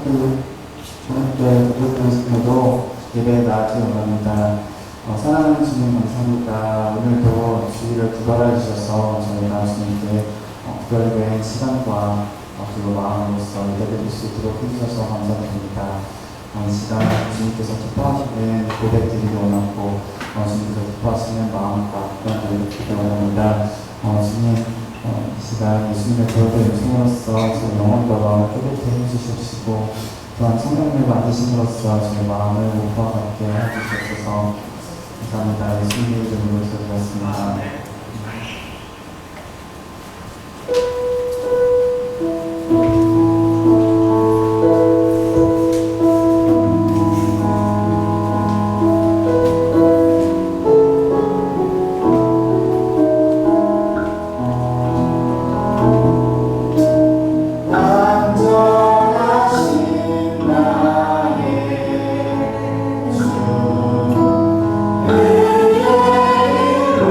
저녁때 부족했음에도 예배에 나와주셔서 감사합니다. 사랑하는 주님 감사합니다. 오늘도 주의를 구별해 주셔서 저희가 주님께 구별된 시간과 그리고 마음으로서 예배드릴 수 있도록 해주셔서 감사드립니다. 이 시간 주님께서 기뻐하시는 고백드리기 원하고 주님께서 기뻐하시는 마음과 그런 드리기 원합니다. 주님 이 시간 예수님의 거룩한 음성으로서 저희 영혼과 마음을 깨끗게 해주시옵시고 또한 성령을 만드심으로써 저희 마음을 목과 같게 해주시옵소서. 감사합니다. 예수님의 이름으로 기도드렸습니다. 주 의의 이로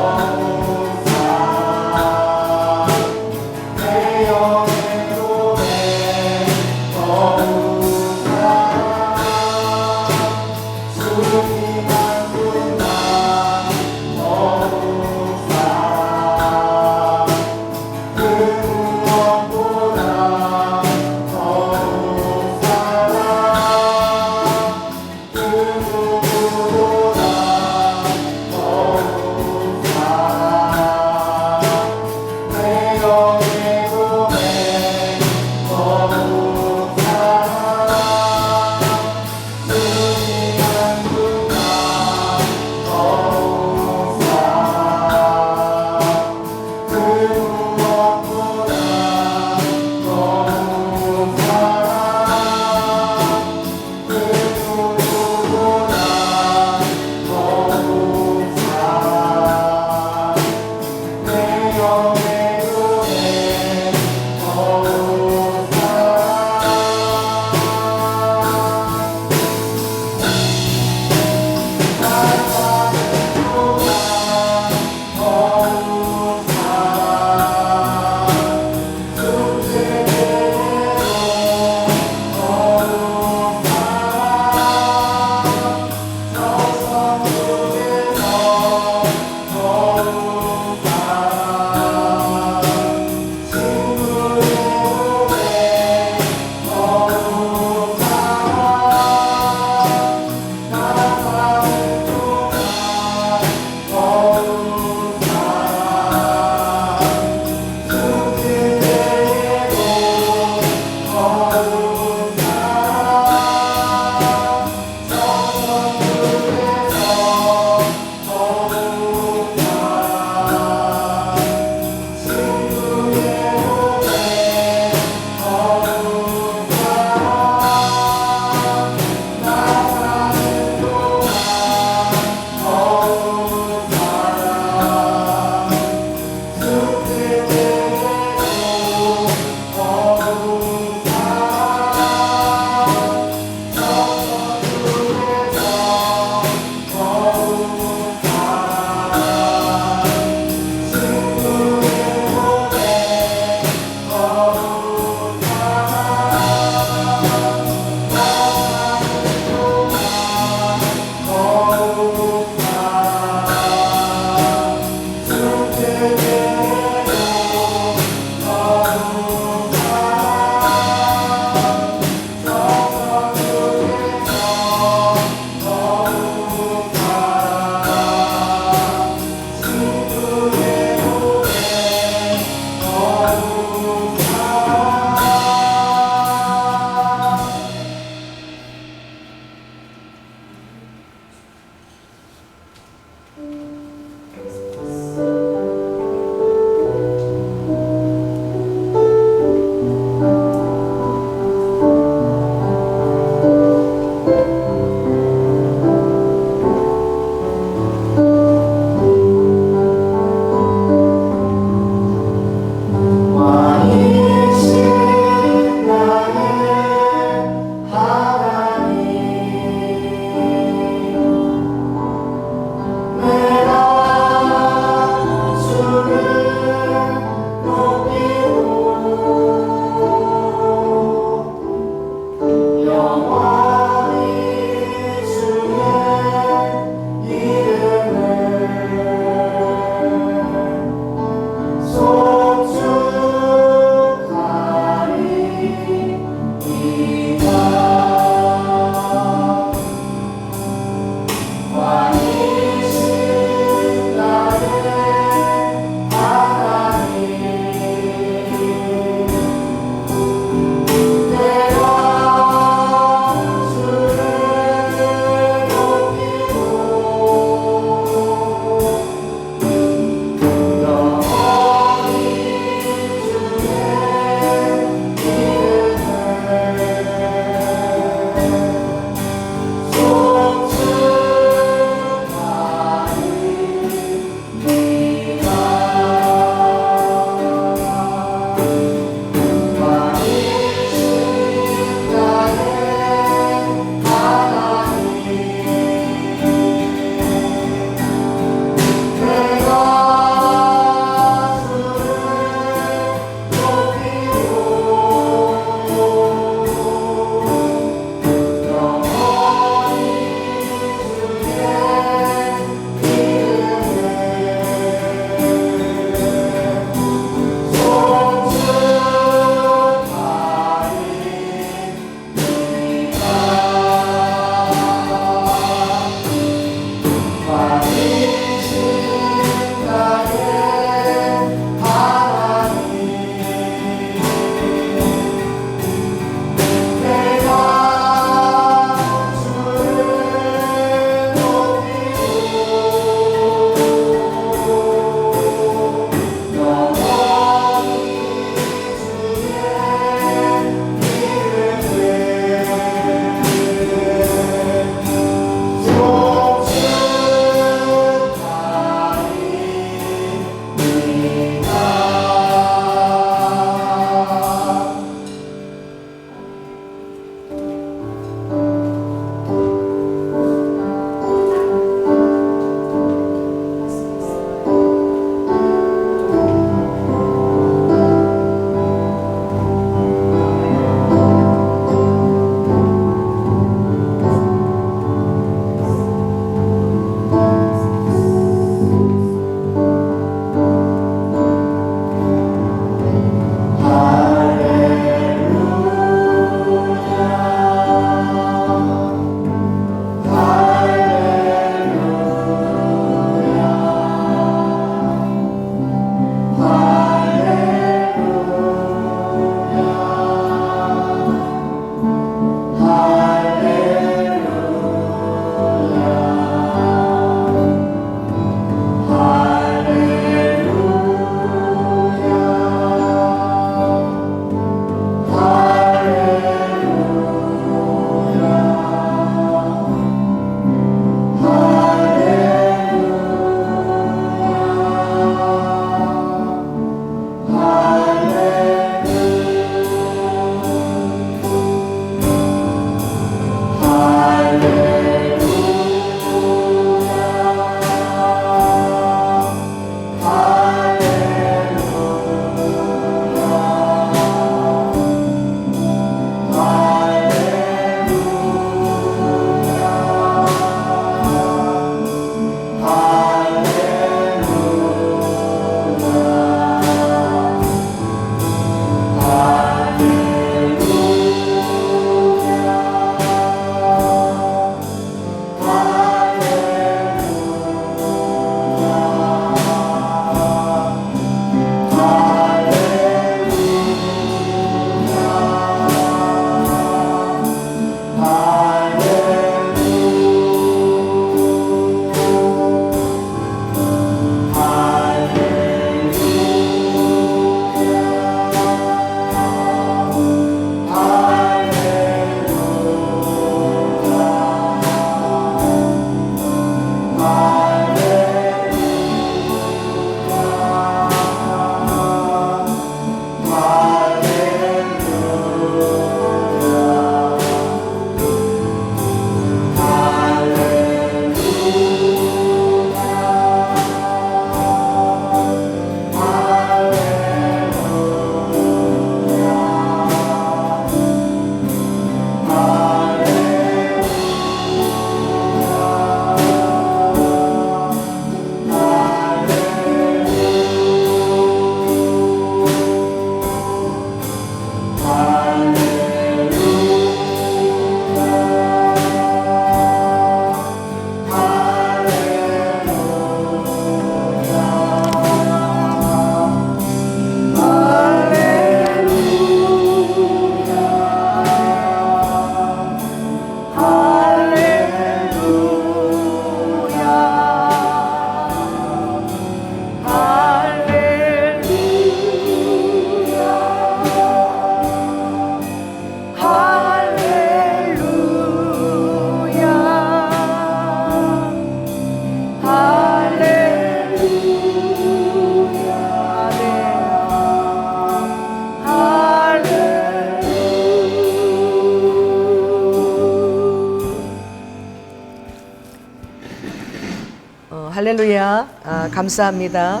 할렐루야. 감사합니다.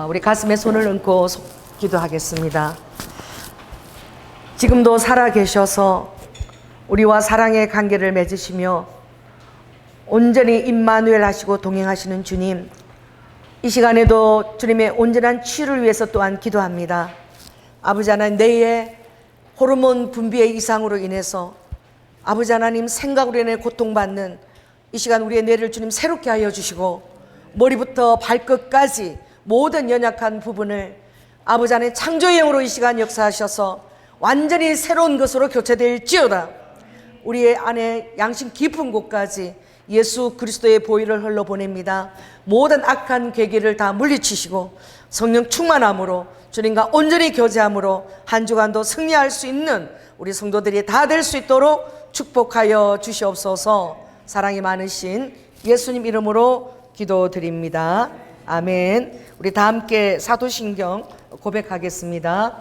우리 가슴에 손을 얹고 기도하겠습니다. 지금도 살아계셔서 우리와 사랑의 관계를 맺으시며 온전히 임마누엘 하시고 동행하시는 주님, 이 시간에도 주님의 온전한 치유를 위해서 또한 기도합니다. 아버지 하나님, 뇌의 호르몬 분비의 이상으로 인해서 아버지 하나님 생각으로 인해 고통받는 이 시간 우리의 뇌를 주님 새롭게 하여 주시고 머리부터 발끝까지 모든 연약한 부분을 아버지 하나님 창조의 영으로 이 시간 역사하셔서 완전히 새로운 것으로 교체될지어다. 우리의 안에 양심 깊은 곳까지 예수 그리스도의 보혈을 흘러보냅니다. 모든 악한 괴기를 다 물리치시고 성령 충만함으로 주님과 온전히 교제함으로 한 주간도 승리할 수 있는 우리 성도들이 다 될 수 있도록 축복하여 주시옵소서. 사랑이 많으신 예수님 이름으로 기도드립니다. 아멘. 우리 다 함께 사도신경 고백하겠습니다.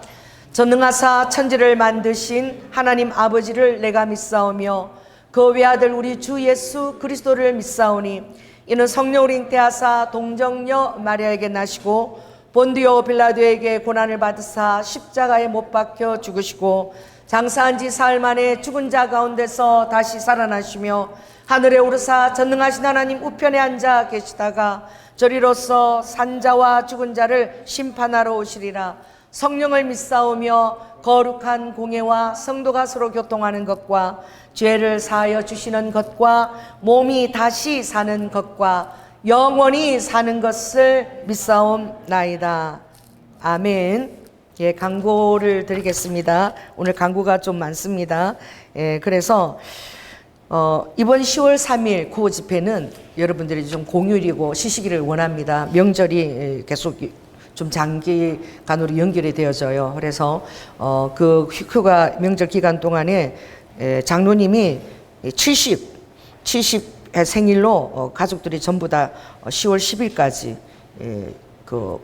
전능하사 천지를 만드신 하나님 아버지를 내가 믿사오며 그 외아들 우리 주 예수 그리스도를 믿사오니 이는 성령으로 잉태하사 동정녀 마리아에게 나시고 본디오 빌라도에게 고난을 받으사 십자가에 못 박혀 죽으시고 장사한 지 사흘 만에 죽은 자 가운데서 다시 살아나시며 하늘에 오르사 전능하신 하나님 우편에 앉아 계시다가 저리로서 산자와 죽은 자를 심판하러 오시리라. 성령을 믿사오며 거룩한 공예와 성도가 서로 교통하는 것과 죄를 사하여 주시는 것과 몸이 다시 사는 것과 영원히 사는 것을 믿사옵나이다. 아멘. 예, 광고를 드리겠습니다. 오늘 광고가 좀 많습니다. 예, 그래서 이번 10월 3일 구호 집회는 여러분들이 좀 공휴일이고 쉬시기를 원합니다. 명절이 계속 좀 장기간으로 연결이 되어져요. 그래서 그 휴가 명절 기간 동안에 장로님이 70의 생일로 가족들이 전부 다 10월 10일까지 그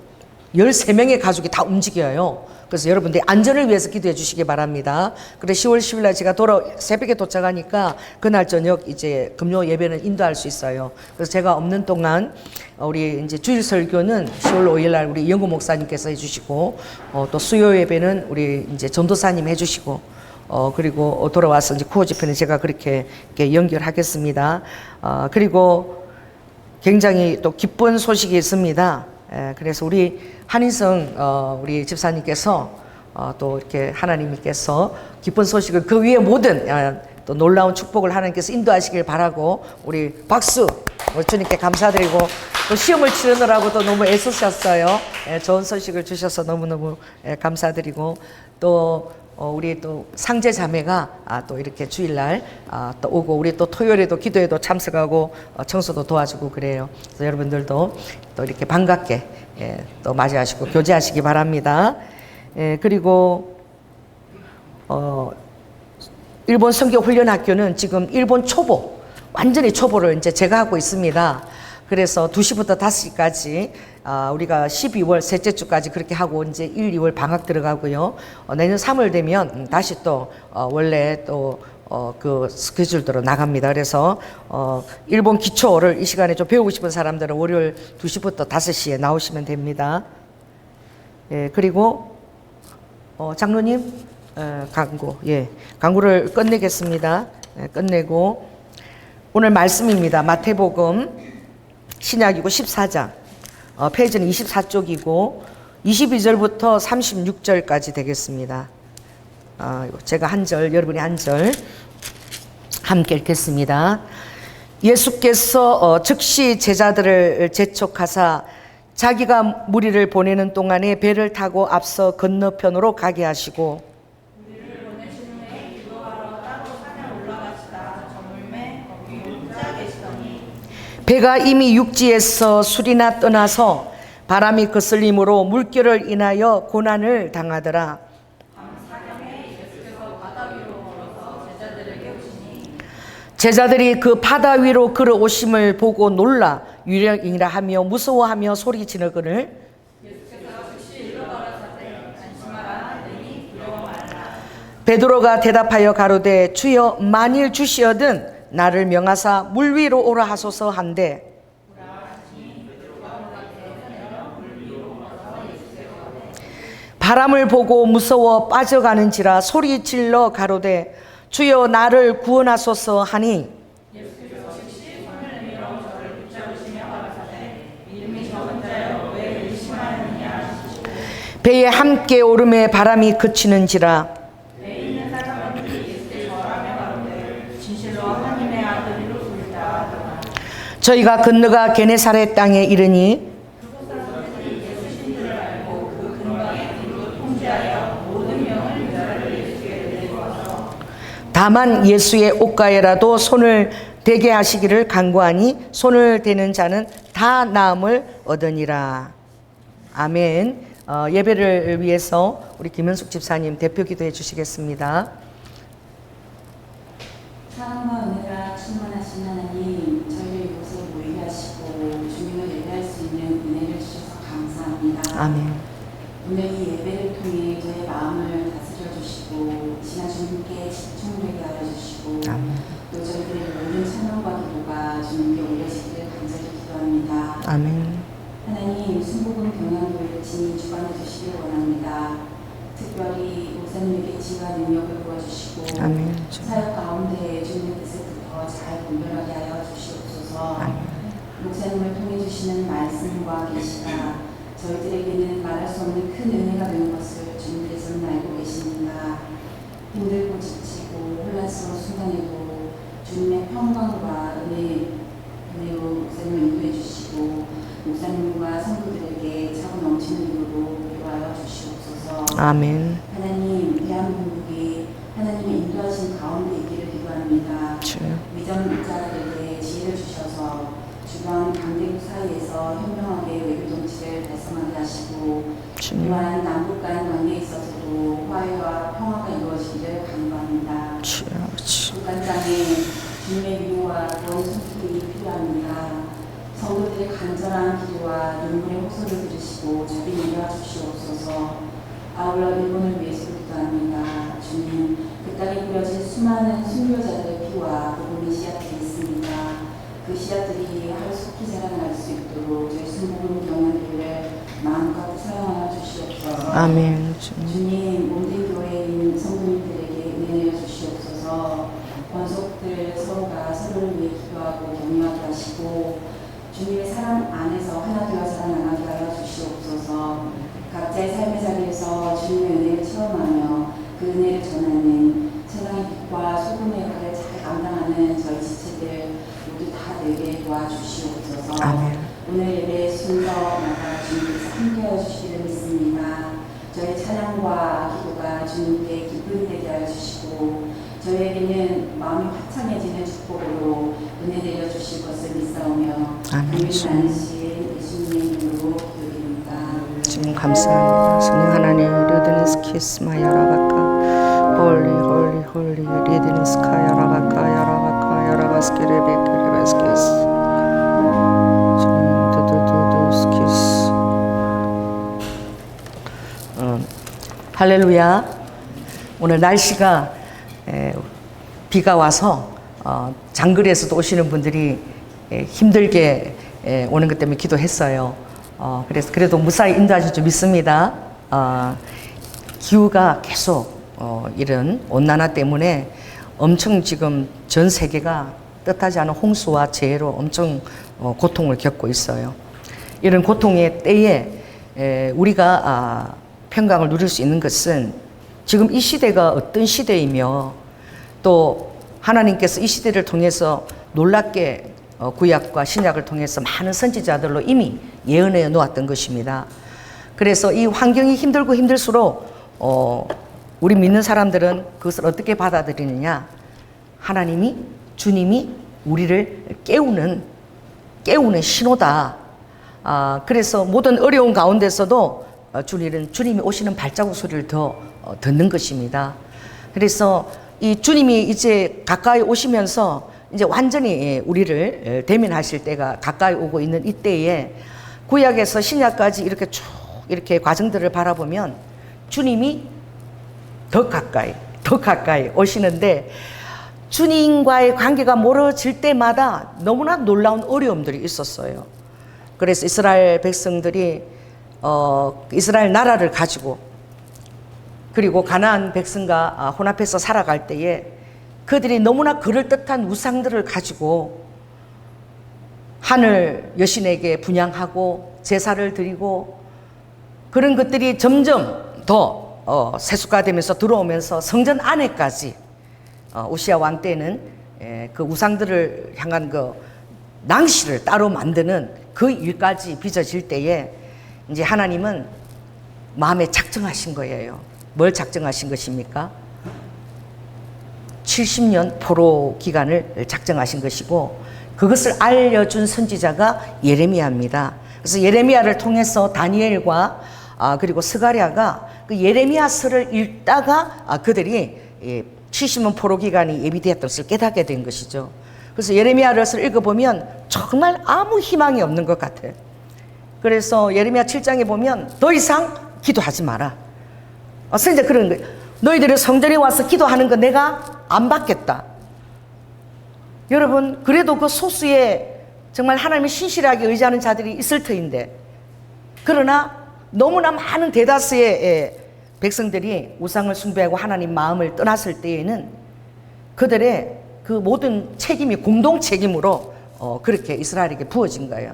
13명의 가족이 다 움직여요. 그래서 여러분들 안전을 위해서 기도해 주시기 바랍니다. 그래서 10월 10일 날 제가 새벽에 도착하니까 그날 저녁 이제 금요 예배는 인도할 수 있어요. 그래서 제가 없는 동안 우리 이제 주일 설교는 10월 5일 날 우리 영구 목사님께서 해주시고 또 수요 예배는 우리 이제 전도사님 해주시고 그리고 돌아와서 이제 구호 집회는 제가 그렇게 연결하겠습니다. 그리고 굉장히 또 기쁜 소식이 있습니다. 그래서 우리 한인성 우리 집사님께서 또 이렇게 하나님께서 기쁜 소식을 그 위에 모든 또 놀라운 축복을 하나님께서 인도하시길 바라고 우리 박수 우리 주님께 감사드리고 또 시험을 치르느라고 또 너무 애쓰셨어요. 좋은 소식을 주셔서 너무너무 감사드리고 또 우리 또 상제 자매가 또 이렇게 주일날 또 오고 우리 또 토요일에도 기도에도 참석하고 청소도 도와주고 그래요. 그래서 여러분들도 또 이렇게 반갑게 또 맞이하시고 교제하시기 바랍니다. 그리고 일본 성교훈련학교는 지금 일본 초보 완전히 초보를 이제 제가 하고 있습니다. 그래서 2시부터 5시까지 우리가 12월 셋째 주까지 그렇게 하고 이제 1, 2월 방학 들어가고요. 내년 3월 되면 다시 또 원래 또 그 스케줄대로 나갑니다. 그래서 일본 기초를 이 시간에 좀 배우고 싶은 사람들은 월요일 2시부터 5시에 나오시면 됩니다. 예, 그리고 장로님 광고, 광고를 끝내겠습니다. 끝내고 오늘 말씀입니다. 마태복음 신약이고 14장 페이지는 24쪽이고 22절부터 36절까지 되겠습니다. 제가 한 절, 여러분이 한 절 함께 읽겠습니다. 예수께서 즉시 제자들을 재촉하사 자기가 무리를 보내는 동안에 배를 타고 앞서 건너편으로 가게 하시고 배가 이미 육지에서 술이나 떠나서 바람이 거슬림으로 물결을 인하여 고난을 당하더라. 제자들이 그 바다 위로 걸어오심을 보고 놀라 유령이라 하며 무서워하며 소리지르거늘 베드로가 대답하여 가로되 주여 만일 주시어든 나를 명하사 물 위로 오라 하소서 한데 바람을 보고 무서워 빠져가는지라 소리질러 가로되 주여 나를 구원하소서 하니 배에 함께 오름에 바람이 그치는지라 저희가 건너가 게네사렛 땅에 이르니 다만 예수의 옷가에라도 손을 대게 하시기를 간구하니 손을 대는 자는 다 나음을 얻으니라. 아멘. 예배를 위해서 우리 김현숙 집사님 대표 기도해 주시겠습니다. 사랑과 은혜가 충만하신 하나님, 저희를 이곳에 모이게 하시고 주님을 예배할 수 있는 은혜를 주셔서 감사합니다. 아멘. 오늘 이 예배를 통해 저의 마음을 다스려 주시고 지난 주님께 집중되게 하여 주시고 아멘. 또 저희들의 모든 찬양과 기도가 주님께 올려지기를 간절히 기도합니다. 아멘. 하나님, 순복음 경향교회를 친히 주관해 주시길 원합니다. 특별히 목사님에게 지혜와 능력을 부어주시고 아멘. 사역 가운데 주님의 뜻을 더 잘 분별하게 하여 주시옵소서. 목사님을 통해 주시는 말씀과 계시가 저희들에게는 말할 수 없는 큰 은혜가 되는 것을 주님께서는 알고 계십니다. 힘들고 지치고 혼란스러운 순간에도 주님의 평강과 은혜로 목사님을 인도해 주시고 목사님과 성도들에게 차고 넘치는 힘으로 위로하여 주시옵소서. 아멘. 하나님, 대한민국이 하나님의 인도하신 가운데 있기를 기도합니다. 위전 목자들에게 지혜를 주셔서 주변 강대국 사이에서 현명하게 외교 정치를 달성하게 하시고 또한 남북 간 관계에 있어서도 화해와 평화가 이루어지기를 간구합니다. 북한 땅에 주님의 위로와 구원 손길이 필요합니다. 성도들의 간절한 기도와 눈물의 호소를 들으시고 자비 내려 주시옵소서. 아울러 일본을 위해서 기도합니다. 주님, 그 땅에 뿌려진 수많은 순교자들의 피와 복음의 씨앗들이 있습니다. 그 씨앗들이 하루속히 자라날 수 있도록 저희 순복음 경향교회를 마음껏 사용하여 주시옵소서. 아멘. 주님, 몸된 교회인 성도님들에게 은혜 내려 주시옵소서. 권속들 서로가 서로를 위해 기도하고 격려하게 하시고 주님의 사랑 안에서 하나 되어 살아나가게 하여 주시옵소서. 각자의 삶의 자리에서 주님의 은혜를 체험하며 그 은혜를 전하는 세상의 빛과 소금의 역할을 잘 감당하는 저희 지체들 모두 다 되게 도와주시옵소서. 아멘. 오늘 예배 순서마다 주님께서 함께하여 주시기를 믿습니다. 저희 찬양과 기도가 주님께 기쁨이 되게 하여 주시고 저희에게는 마음이 화창해지는 축복으로 은혜 내려 주실 것을 믿사오며 아멘. 많으신 예수님의 이름으로 기도드립니다. 주님 감사합니다. 성령 하나님, 리드니스 키스마 야라바카, 홀리 홀리 홀리 리드니스카 야라바카 야라바카 야라바스케 레베케 레바스케스. 주님 두두두두 스키스. 할렐루야. 오늘 날씨가 비가 와서 장거리에서도 오시는 분들이 힘들게 오는 것 때문에 기도했어요. 그래서 그래도 무사히 인도하실 줄 믿습니다. 기후가 계속 이런 온난화 때문에 엄청 지금 전 세계가 뜻하지 않은 홍수와 재해로 엄청 고통을 겪고 있어요. 이런 고통의 때에 우리가 평강을 누릴 수 있는 것은 지금 이 시대가 어떤 시대이며 또 하나님께서 이 시대를 통해서 놀랍게 구약과 신약을 통해서 많은 선지자들로 이미 예언해 놓았던 것입니다. 그래서 이 환경이 힘들고 힘들수록 우리 믿는 사람들은 그것을 어떻게 받아들이느냐? 하나님이, 주님이 우리를 깨우는 신호다. 그래서 모든 어려운 가운데서도 주님이 오시는 발자국 소리를 더 듣는 것입니다. 그래서 이 주님이 이제 가까이 오시면서 이제 완전히 우리를 대면하실 때가 가까이 오고 있는 이때에 구약에서 신약까지 이렇게 쭉 이렇게 과정들을 바라보면 주님이 더 가까이 오시는데 주님과의 관계가 멀어질 때마다 너무나 놀라운 어려움들이 있었어요. 그래서 이스라엘 백성들이 이스라엘 나라를 가지고 그리고 가나안 백성과 혼합해서 살아갈 때에 그들이 너무나 그럴듯한 우상들을 가지고 하늘 여신에게 분향하고 제사를 드리고 그런 것들이 점점 더 세속화되면서 들어오면서 성전 안에까지 우시야 왕 때는 그 우상들을 향한 그 낭시를 따로 만드는 그 일까지 빚어질 때에 이제 하나님은 마음에 작정하신 거예요. 뭘 작정하신 것입니까? 70년 포로 기간을 작정하신 것이고 그것을 알려준 선지자가 예레미야입니다. 그래서 예레미야를 통해서 다니엘과 그리고 스가랴가 그 예레미야서를 읽다가 그들이 70년 포로 기간이 예비되었던 것을 깨닫게 된 것이죠. 그래서 예레미야를 읽어보면 정말 아무 희망이 없는 것 같아요. 그래서 예레미야 7장에 보면 더 이상 기도하지 마라. 선지자 그런 거예요. 너희들이 성전에 와서 기도하는 거 내가 안 받겠다. 여러분 그래도 그 소수의 정말 하나님을 신실하게 의지하는 자들이 있을 터인데 그러나 너무나 많은 대다수의 백성들이 우상을 숭배하고 하나님 마음을 떠났을 때에는 그들의 그 모든 책임이 공동 책임으로 그렇게 이스라엘에게 부어진 거예요.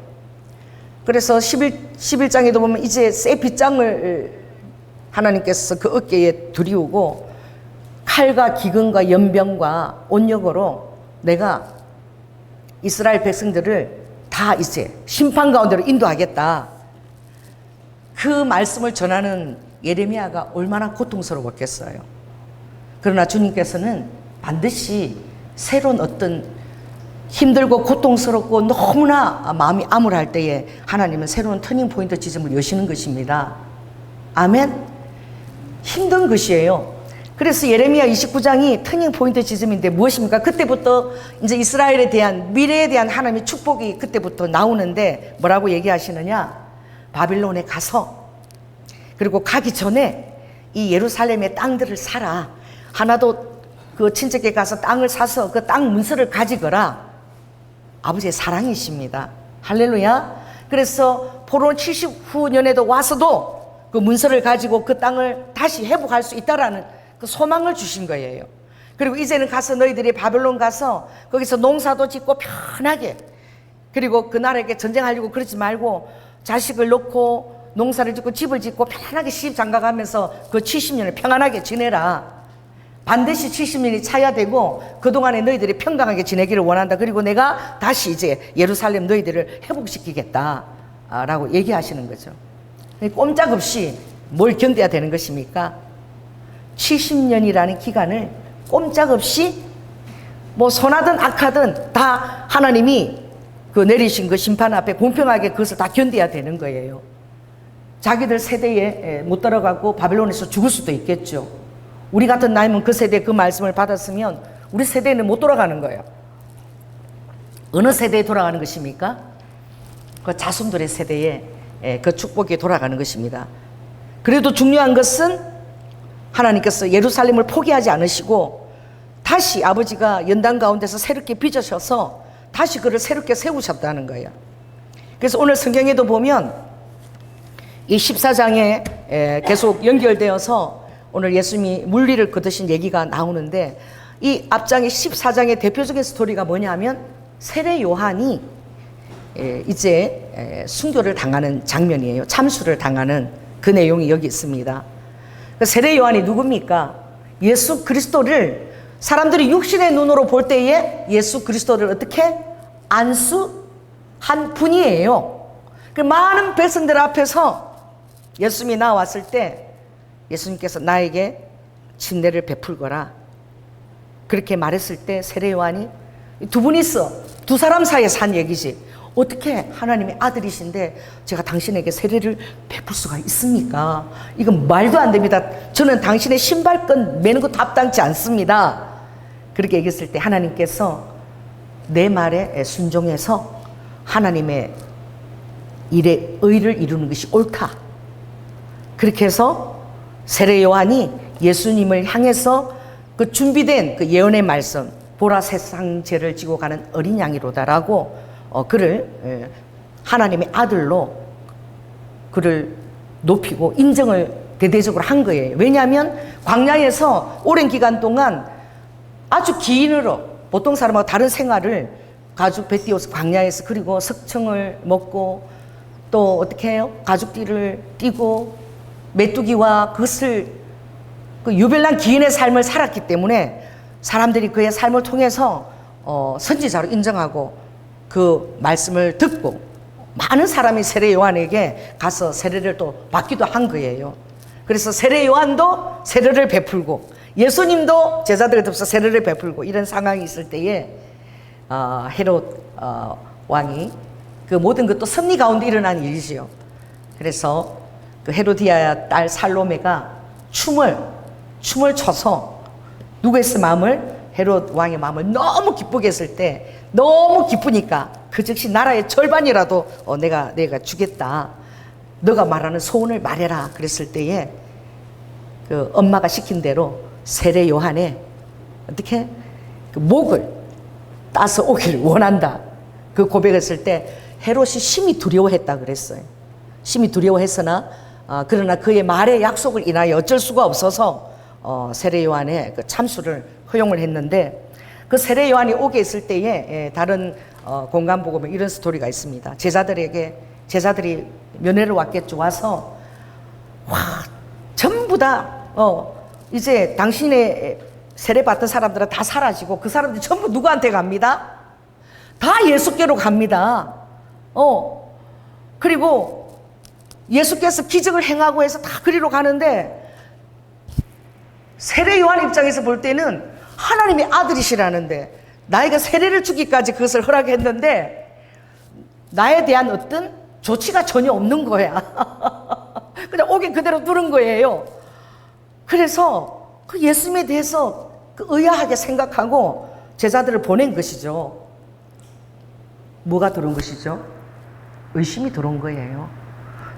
그래서 11장에도 보면 이제 새 빗장을 하나님께서 그 어깨에 두리우고 칼과 기근과 연병과 온역으로 내가 이스라엘 백성들을 다 이제 심판 가운데로 인도하겠다. 그 말씀을 전하는 예레미야가 얼마나 고통스러웠겠어요. 그러나 주님께서는 반드시 새로운 어떤 힘들고 고통스럽고 너무나 마음이 암울할 때에 하나님은 새로운 터닝 포인트 지점을 여시는 것입니다. 아멘. 힘든 것이에요. 그래서 예레미야 29장이 터닝 포인트 지점인데 무엇입니까? 그때부터 이제 이스라엘에 대한 미래에 대한 하나님의 축복이 그때부터 나오는데 뭐라고 얘기하시느냐? 바빌론에 가서 그리고 가기 전에 이 예루살렘의 땅들을 사라. 하나도 그 친척에 가서 땅을 사서 그 땅 문서를 가지거라. 아버지의 사랑이십니다. 할렐루야. 그래서 포로 79년에도 와서도 그 문서를 가지고 그 땅을 다시 회복할 수 있다라는 그 소망을 주신 거예요. 그리고 이제는 가서 너희들이 바벨론 가서 거기서 농사도 짓고 편하게 그리고 그 나라에게 전쟁하려고 그러지 말고 자식을 놓고 농사를 짓고 집을 짓고 편안하게 시집 장가가면서 그 70년을 평안하게 지내라. 반드시 70년이 차야 되고 그동안에 너희들이 평강하게 지내기를 원한다. 그리고 내가 다시 이제 예루살렘 너희들을 회복시키겠다 라고 얘기하시는 거죠. 꼼짝없이 뭘 견뎌야 되는 것입니까? 70년이라는 기간을 꼼짝없이 뭐 선하든 악하든 다 하나님이 그 내리신 그 심판 앞에 공평하게 그것을 다 견뎌야 되는 거예요. 자기들 세대에 못 들어가고 바벨론에서 죽을 수도 있겠죠. 우리 같은 나이면 그 세대에 그 말씀을 받았으면 우리 세대는 못 돌아가는 거예요. 어느 세대에 돌아가는 것입니까? 그 자손들의 세대에 그 축복이 돌아가는 것입니다. 그래도 중요한 것은 하나님께서 예루살렘을 포기하지 않으시고 다시 아버지가 연단 가운데서 새롭게 빚으셔서 다시 그를 새롭게 세우셨다는 거예요. 그래서 오늘 성경에도 보면 이 14장에 계속 연결되어서 오늘 예수님이 물리를 걷으신 얘기가 나오는데 이 앞장의 14장의 대표적인 스토리가 뭐냐면 세례 요한이 이제 순교를 당하는 장면이에요. 참수를 당하는 그 내용이 여기 있습니다. 세례 요한이 누굽니까? 예수 그리스도를 사람들이 육신의 눈으로 볼 때에 예수 그리스도를 어떻게 안수한 분이에요. 그 많은 백성들 앞에서 예수님이 나왔을 때 예수님께서 나에게 침례를 베풀거라 그렇게 말했을 때 세례 요한이 두 분이 있어 두 사람 사이에서 한 얘기지 어떻게 하나님의 아들이신데 제가 당신에게 세례를 베풀 수가 있습니까? 이건 말도 안 됩니다. 저는 당신의 신발끈 매는 것도 합당치 않습니다. 그렇게 얘기했을 때 하나님께서 내 말에 순종해서 하나님의 일에 의를 이루는 것이 옳다. 그렇게 해서 세례 요한이 예수님을 향해서 그 준비된 그 예언의 말씀 보라 세상 죄를 지고 가는 어린 양이로다라고 그를 하나님의 아들로 그를 높이고 인정을 대대적으로 한 거예요. 왜냐하면 광야에서 오랜 기간 동안 아주 기인으로 보통 사람하고 다른 생활을 가죽 배 띄워서 광야에서, 그리고 석청을 먹고 또 어떻게 해요? 가죽띠를 띠고 메뚜기와 그것을 그 유별난 기인의 삶을 살았기 때문에 사람들이 그의 삶을 통해서 선지자로 인정하고 그 말씀을 듣고 많은 사람이 세례 요한에게 가서 세례를 또 받기도 한 거예요. 그래서 세례 요한도 세례를 베풀고 예수님도 제자들에 덮서 세례를 베풀고 이런 상황이 있을 때에 헤롯 왕이 그 모든 것도 섭리 가운데 일어난 일이지요. 그래서 그 헤로디아의 딸 살로메가 춤을 춰서 누구의 마음을, 헤롯 왕의 마음을 너무 기쁘게 했을 때, 너무 기쁘니까 그 즉시 나라의 절반이라도 내가 주겠다, 너가 말하는 소원을 말해라 그랬을 때에 그 엄마가 시킨 대로 세례 요한의 어떻게 그 목을 따서 오기를 원한다 그 고백했을 때 헤롯이 심히 두려워했다 그랬어요. 심히 두려워했으나 그러나 그의 말의 약속을 인하여 어쩔 수가 없어서 세례 요한의 그 참수를 허용을 했는데, 그 세례 요한이 오게 했을 때에 다른 공간 보고 이런 스토리가 있습니다. 제자들이 면회를 왔겠죠. 와서 와 전부 다 이제 당신의 세례 받던 사람들은 다 사라지고 그 사람들이 전부 누구한테 갑니다? 다 예수께로 갑니다. 그리고 예수께서 기적을 행하고 해서 다 그리로 가는데, 세례 요한 입장에서 볼 때는 하나님의 아들이시라는데 나에게 세례를 주기까지 그것을 허락했는데 나에 대한 어떤 조치가 전혀 없는 거야. 그냥 오긴 그대로 두른 거예요. 그래서 그 예수님에 대해서 그 의아하게 생각하고 제자들을 보낸 것이죠. 뭐가 들어온 것이죠? 의심이 들어온 거예요.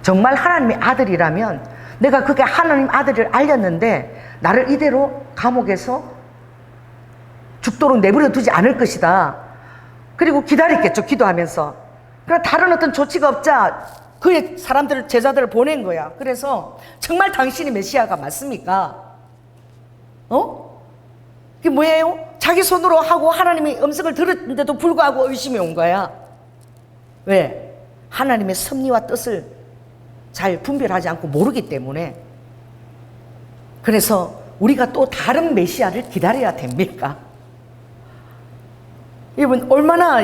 정말 하나님의 아들이라면 내가 그게 하나님 아들을 알렸는데 나를 이대로 감옥에서 죽도록 내버려 두지 않을 것이다. 그리고 기다렸겠죠, 기도하면서. 그러나 다른 어떤 조치가 없자 그의 사람들을, 제자들을 보낸 거야. 그래서 정말 당신이 메시아가 맞습니까? 그게 뭐예요? 자기 손으로 하고 하나님의 음성을 들었는데도 불구하고 의심이 온 거야. 왜? 하나님의 섭리와 뜻을 잘 분별하지 않고 모르기 때문에. 그래서 우리가 또 다른 메시아를 기다려야 됩니까? 여러분, 얼마나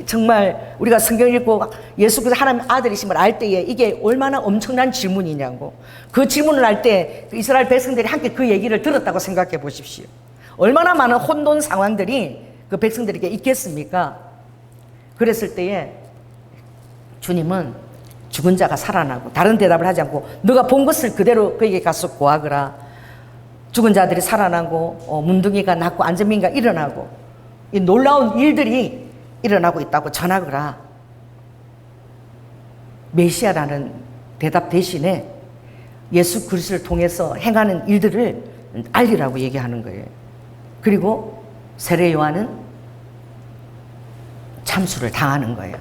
정말 우리가 성경 읽고 예수께서 하나님의 아들이심을 알 때에 이게 얼마나 엄청난 질문이냐고. 그 질문을 할 때 이스라엘 백성들이 함께 그 얘기를 들었다고 생각해 보십시오. 얼마나 많은 혼돈 상황들이 그 백성들에게 있겠습니까? 그랬을 때에 주님은 죽은 자가 살아나고 다른 대답을 하지 않고 너가 본 것을 그대로 그에게 가서 고하거라. 죽은 자들이 살아나고 문둥이가 낫고 안전민가 일어나고 이 놀라운 일들이 일어나고 있다고 전하거라. 메시아라는 대답 대신에 예수 그리스도를 통해서 행하는 일들을 알리라고 얘기하는 거예요. 그리고 세례 요한은 참수를 당하는 거예요.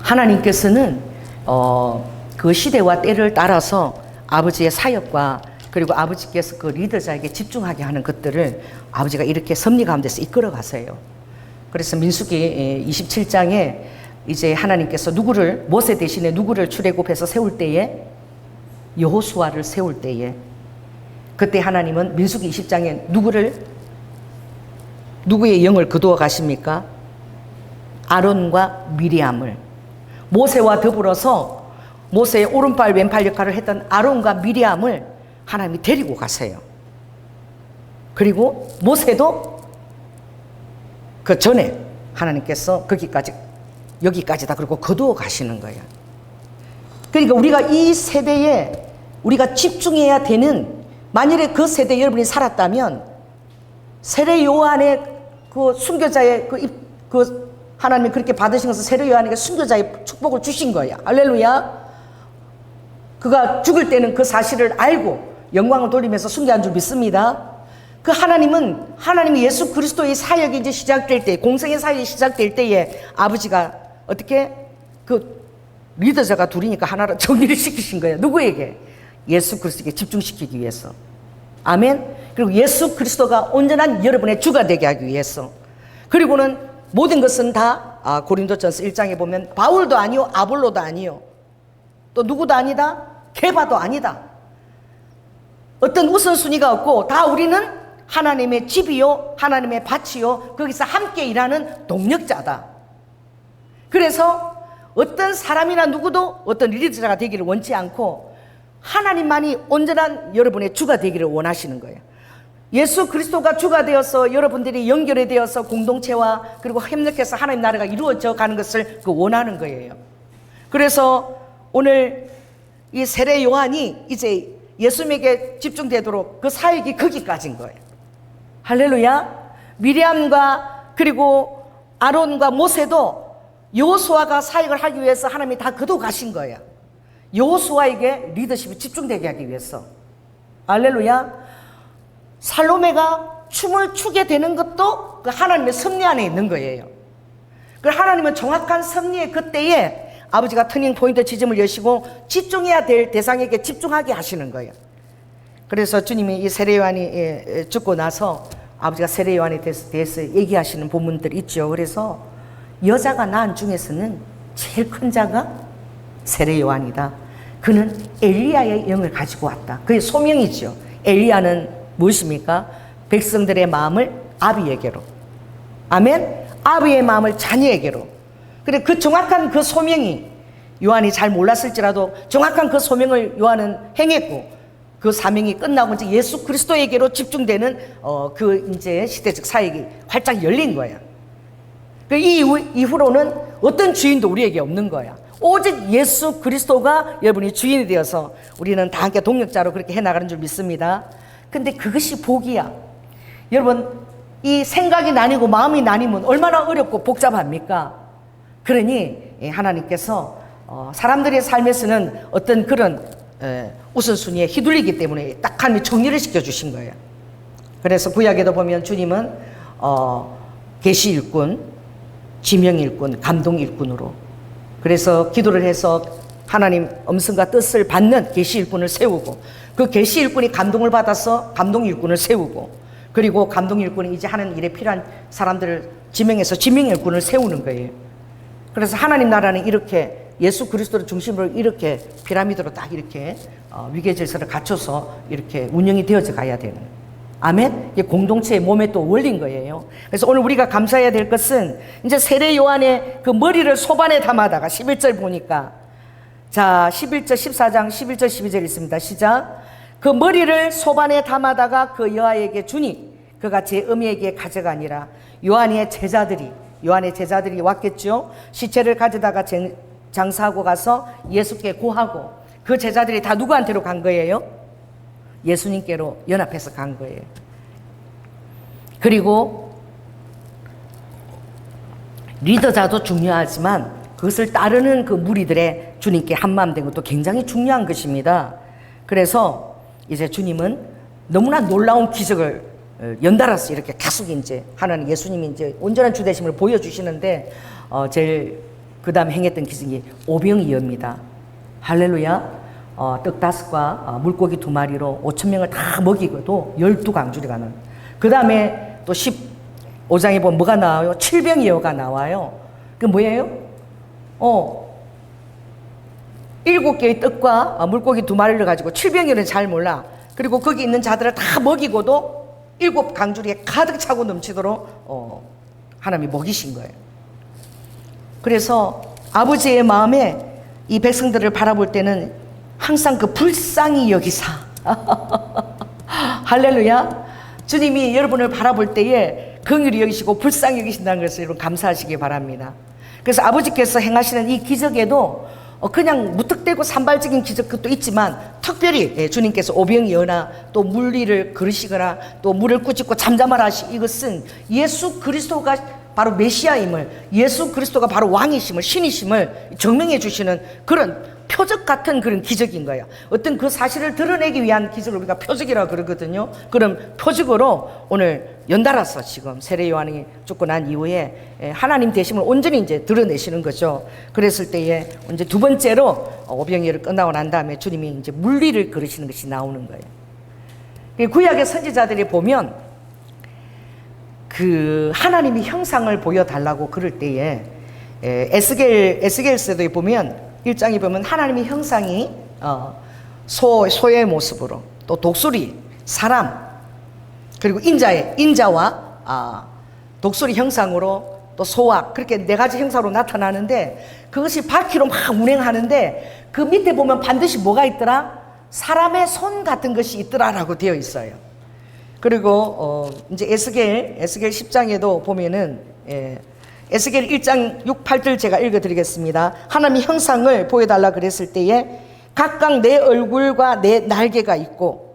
하나님께서는 그 시대와 때를 따라서 아버지의 사역과 그리고 아버지께서 그 리더자에게 집중하게 하는 것들을 아버지가 이렇게 섭리 가운데서 이끌어 가세요. 그래서 민수기 27장에 이제 하나님께서 모세 대신에 누구를 출애굽해서 세울 때에, 여호수아를 세울 때에, 그때 하나님은 민수기 20장에 누구의 영을 거두어 가십니까? 아론과 미리암을, 모세와 더불어서 모세의 오른팔 왼팔 역할을 했던 아론과 미리암을 하나님이 데리고 가세요. 그리고 모세도 그 전에 하나님께서 여기까지다 그러고 거두어 가시는 거예요. 그러니까 우리가 이 세대에 우리가 집중해야 되는, 만일에 그 세대에 여러분이 살았다면 세례 요한의 그 순교자의 그 하나님이 그렇게 받으신 것은 세례 요한에게 순교자의 축복을 주신 거야. 할렐루야. 그가 죽을 때는 그 사실을 알고 영광을 돌리면서 순교한 줄 믿습니다. 그 하나님이 예수 그리스도의 사역이 이제 시작될 때, 공생의 사역이 시작될 때에 아버지가 어떻게 그 리더자가 둘이니까 하나로 정리를 시키신 거예요. 누구에게? 예수 그리스도에게 집중시키기 위해서. 아멘. 그리고 예수 그리스도가 온전한 여러분의 주가 되게 하기 위해서. 그리고는 모든 것은 다 고린도전서 1장에 보면 바울도 아니요, 아볼로도 아니요, 또 누구도 아니다, 게바도 아니다. 어떤 우선순위가 없고 다 우리는 하나님의 집이요, 하나님의 밭이요, 거기서 함께 일하는 동력자다. 그래서 어떤 사람이나 누구도 어떤 리더자가 되기를 원치 않고 하나님만이 온전한 여러분의 주가 되기를 원하시는 거예요. 예수 그리스도가 주가 되어서 여러분들이 연결이 되어서 공동체와 그리고 협력해서 하나님 나라가 이루어져 가는 것을 원하는 거예요. 그래서 오늘 이 세례 요한이 이제 예수님에게 집중되도록 그 사역이 거기까지인 거예요. 할렐루야. 미리암과 그리고 아론과 모세도 여호수아가 사역을 하기 위해서 하나님이 다 거둬가신 거예요. 여호수아에게 리더십이 집중되게 하기 위해서. 할렐루야. 살로메가 춤을 추게 되는 것도 그 하나님의 섭리 안에 있는 거예요. 그 하나님은 정확한 섭리의 그때에 아버지가 터닝 포인트 지점을 여시고 집중해야 될 대상에게 집중하게 하시는 거예요. 그래서 주님이 이 세례 요한이 죽고 나서 아버지가 세례 요한에 대해서 얘기하시는 본문들이 있죠. 그래서 여자가 낳은 중에서는 제일 큰 자가 세례 요한이다. 그는 엘리야의 영을 가지고 왔다. 그게 소명이죠. 엘리야는 무엇입니까? 백성들의 마음을 아비에게로, 아멘. 아비의 마음을 자녀에게로. 그래, 그 정확한 그 소명이 요한이 잘 몰랐을지라도 정확한 그 소명을 요한은 행했고, 그 사명이 끝나고 이제 예수 그리스도에게로 집중되는 그 이제 시대적 사역이 활짝 열린 거야. 그 이후로는 어떤 주인도 우리에게 없는 거야. 오직 예수 그리스도가 여러분이 주인이 되어서 우리는 다 함께 동력자로 그렇게 해나가는 줄 믿습니다. 근데 그것이 복이야. 여러분, 이 생각이 나뉘고 마음이 나뉘면 얼마나 어렵고 복잡합니까? 그러니 하나님께서 사람들의 삶에서는 어떤 그런 우선순위에 휘둘리기 때문에 딱 하나님이 정리를 시켜주신 거예요. 그래서 구약에도 보면 주님은 계시 일꾼, 지명 일꾼, 감동 일꾼으로, 그래서 기도를 해서 하나님 음성과 뜻을 받는 계시 일꾼을 세우고, 그 계시 일꾼이 감동을 받아서 감동 일꾼을 세우고, 그리고 감동 일꾼이 이제 하는 일에 필요한 사람들을 지명해서 지명 일꾼을 세우는 거예요. 그래서 하나님 나라는 이렇게 예수 그리스도를 중심으로 이렇게 피라미드로 딱 이렇게 위계 질서를 갖춰서 이렇게 운영이 되어져 가야 되는, 아멘. 이게 공동체의 몸에 또 원리인 거예요. 그래서 오늘 우리가 감사해야 될 것은 이제 세례 요한의 그 머리를 소반에 담아다가 11절 보니까, 자 11절 14장 11절 12절 있습니다. 시작. 그 머리를 소반에 담아다가 그 여아에게 주니 그가 제 어미에게 가져가니라. 요한의 제자들이 왔겠죠. 시체를 가져다가 장사하고 가서 예수께 고하고, 그 제자들이 다 누구한테로 간 거예요? 예수님께로 연합해서 간 거예요. 그리고 리더자도 중요하지만 그것을 따르는 그 무리들의 주님께 한마음 된 것도 굉장히 중요한 것입니다. 그래서 이제 주님은 너무나 놀라운 기적을 연달아서 이렇게 계속 이제 하나님 예수님이 이제 온전한 주되심을 보여주시는데, 제일 그 다음에 행했던 기적이 오병이어입니다. 할렐루야. 떡 5과 물고기 2마리로 5,000명을 다 먹이고도 12강줄이 가는. 그 다음에 또 15장에 보면 뭐가 나와요? 7병이어가 나와요. 그 뭐예요? 7개의 떡과 물고기 2마리를 가지고 7병이어는 잘 몰라. 그리고 거기 있는 자들을 다 먹이고도 7강줄이 가득 차고 넘치도록 하나님이 먹이신 거예요. 그래서 아버지의 마음에 이 백성들을 바라볼 때는 항상 그 불쌍히 여기사 할렐루야. 주님이 여러분을 바라볼 때에 긍휼히 여기시고 불쌍히 여기신다는 것을 여러분 감사하시기 바랍니다. 그래서 아버지께서 행하시는 이 기적에도 그냥 무턱대고 산발적인 기적 그것도 있지만, 특별히 주님께서 오병이어나 또 물리를 그르시거나 또 물을 꾸짖고 잠잠하라 하시, 이것은 예수 그리스도가 바로 메시아임을, 예수 그리스도가 바로 왕이심을, 신이심을 증명해 주시는 그런 표적 같은 그런 기적인 거예요. 어떤 그 사실을 드러내기 위한 기적을 우리가 표적이라고 그러거든요. 그럼 표적으로 오늘 연달아서 지금 세례 요한이 죽고 난 이후에 하나님 되심을 온전히 이제 드러내시는 거죠. 그랬을 때에 이제 두 번째로 오병이어를 끝나고 난 다음에 주님이 이제 물리를 걸으시는 것이 나오는 거예요. 구약의 선지자들이 보면 그 하나님이 형상을 보여달라고 그럴 때에 에스겔서에 보면 1장에 보면 하나님의 형상이 소의 모습으로, 또 독수리, 사람, 그리고 인자와 독수리 형상으로, 또 소와, 그렇게 네 가지 형상으로 나타나는데, 그것이 바퀴로 막 운행하는데 그 밑에 보면 반드시 뭐가 있더라? 사람의 손 같은 것이 있더라라고 되어 있어요. 그리고 이제 에스겔 10장에도 보면은 에스겔 1장 6, 8절 제가 읽어드리겠습니다. 하나님의 형상을 보여달라 그랬을 때에 각각 내 얼굴과 내 날개가 있고,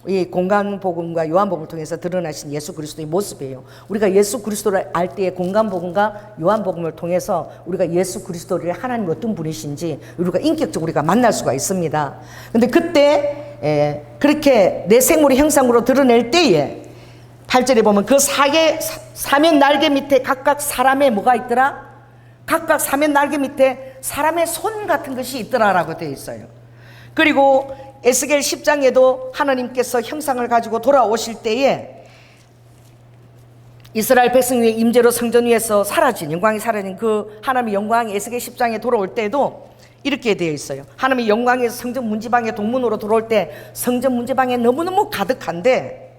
이 공간복음과 요한복음을 통해서 드러나신 예수 그리스도의 모습이에요. 우리가 예수 그리스도를 알 때에 공간복음과 요한복음을 통해서 우리가 예수 그리스도를 하나님 어떤 분이신지 우리가 인격적으로 우리가 만날 수가 있습니다. 근데 그때 그렇게 내 생물의 형상으로 드러낼 때에 8절에 보면 그 사면 날개 밑에 각각 사람의 뭐가 있더라? 각각 사면 날개 밑에 사람의 손 같은 것이 있더라라고 되어 있어요. 그리고 에스겔 10장에도 하나님께서 형상을 가지고 돌아오실 때에 이스라엘 백성의 임재로 성전 위에서 영광이 사라진 그 하나님의 영광이 에스겔 10장에 돌아올 때도 이렇게 되어 있어요. 하나님의 영광에서 성전 문지방의 동문으로 들어올 때 성전 문지방에 너무너무 가득한데,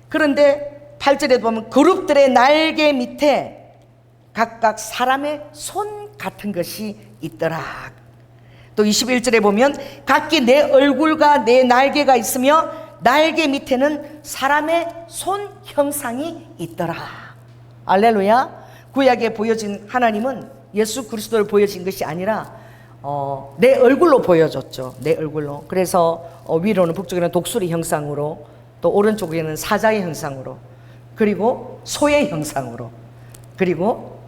그런데 8절에 보면 그룹들의 날개 밑에 각각 사람의 손 같은 것이 있더라. 또 21절에 보면 각기 내 얼굴과 내 날개가 있으며 날개 밑에는 사람의 손 형상이 있더라. 알렐루야. 구약에 보여진 하나님은 예수 그리스도를 보여진 것이 아니라 내 얼굴로 보여줬죠. 내 얼굴로. 그래서 위로는 북쪽에는 독수리 형상으로, 또 오른쪽에는 사자의 형상으로, 그리고 소의 형상으로, 그리고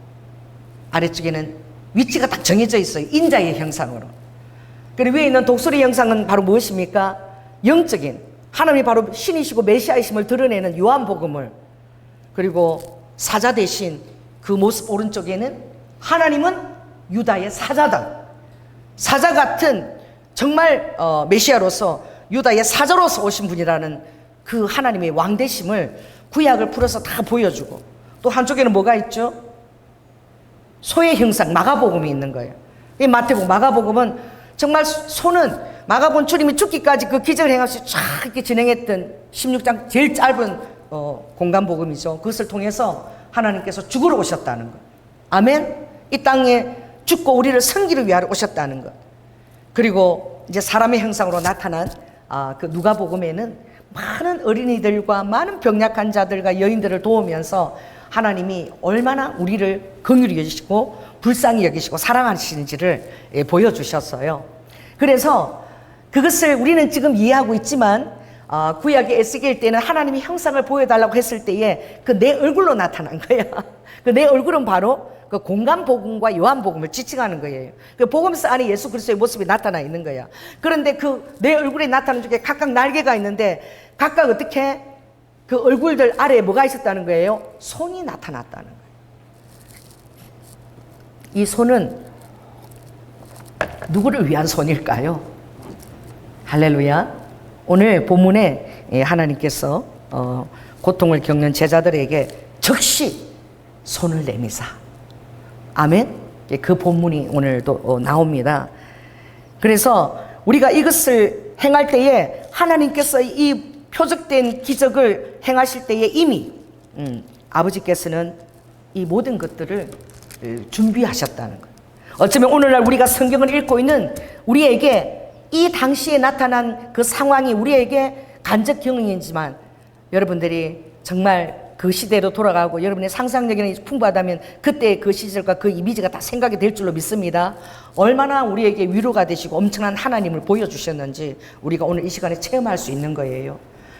아래쪽에는 위치가 딱 정해져 있어요. 인자의 형상으로. 그리고 위에 있는 독수리 형상은 바로 무엇입니까? 영적인 하나님이 바로 신이시고 메시아이심을 드러내는 요한복음을, 그리고 사자 대신 그 모습 오른쪽에는 하나님은 유다의 사자다. 사자 같은 정말 메시아로서 유다의 사자로서 오신 분이라는 그 하나님의 왕되심을 구약을 풀어서 다 보여주고, 또 한쪽에는 뭐가 있죠? 소의 형상, 마가복음이 있는 거예요. 이 마태복음, 마가복음은 정말 소는 마가복음 주님이 죽기까지 그 기적을 행하시고 쫙 이렇게 진행했던 16장 제일 짧은 공간복음이죠. 그것을 통해서 하나님께서 죽으러 오셨다는 것. 아멘. 이 땅에 죽고 우리를 섬기기 위하여 오셨다는 것. 그리고 이제 사람의 형상으로 나타난 그 누가복음에는 많은 어린이들과 많은 병약한 자들과 여인들을 도우면서 하나님이 얼마나 우리를 긍휼히 여기시고 불쌍히 여기시고 사랑하시는지를 보여주셨어요. 그래서 그것을 우리는 지금 이해하고 있지만 구약의 에스겔 때는 하나님이 형상을 보여달라고 했을 때에 그 내 얼굴로 나타난 거야. 그 내 얼굴은 바로 그 공간복음과 요한복음을 지칭하는 거예요. 그 복음서 안에 예수 그리스도의 모습이 나타나 있는 거야. 그런데 그 내 얼굴에 나타나는 쪽에 각각 날개가 있는데 각각 어떻게 그 얼굴들 아래에 뭐가 있었다는 거예요? 손이 나타났다는 거예요. 이 손은 누구를 위한 손일까요? 할렐루야. 오늘 본문에 하나님께서 고통을 겪는 제자들에게 즉시 손을 내미사. 아멘. 그 본문이 오늘도 나옵니다. 그래서 우리가 이것을 행할 때에 하나님께서 이 표적된 기적을 행하실 때에 이미 아버지께서는 이 모든 것들을 준비하셨다는 거예요. 어쩌면 오늘날 우리가 성경을 읽고 있는 우리에게 이 당시에 나타난 그 상황이 우리에게 간접 경험이지만 여러분들이 정말 그 시대로 돌아가고 여러분의 상상력이 풍부하다면 그때 그 시절과 그 이미지가 다 생각이 될 줄로 믿습니다. 얼마나 우리에게 위로가 되시고 엄청난 하나님을 보여주셨는지 우리가 오늘 이 시간에 체험할 수 있는 거예요.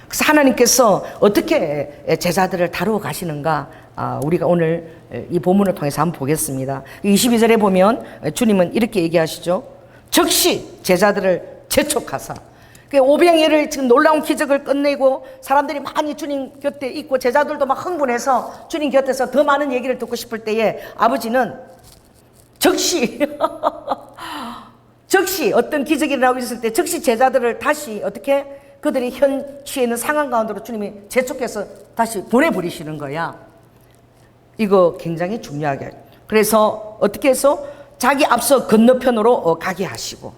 그래서 하나님께서 어떻게 제자들을 다루어 가시는가 우리가 오늘 이 본문을 통해서 한번 보겠습니다. 22절에 보면 주님은 이렇게 얘기하시죠. 즉시 제자들을 재촉하사, 그 오병이어를 지금 놀라운 기적을 끝내고 사람들이 많이 주님 곁에 있고 제자들도 막 흥분해서 주님 곁에서 더 많은 얘기를 듣고 싶을 때에 아버지는 즉시 즉시 어떤 기적이 일어나고 있을 때 즉시 제자들을 다시 어떻게 그들이 현 취해 있는 상황 가운데로 주님이 재촉해서 다시 보내버리시는 거야. 이거 굉장히 중요하게. 그래서 어떻게 해서 자기 앞서 건너편으로 가게 하시고,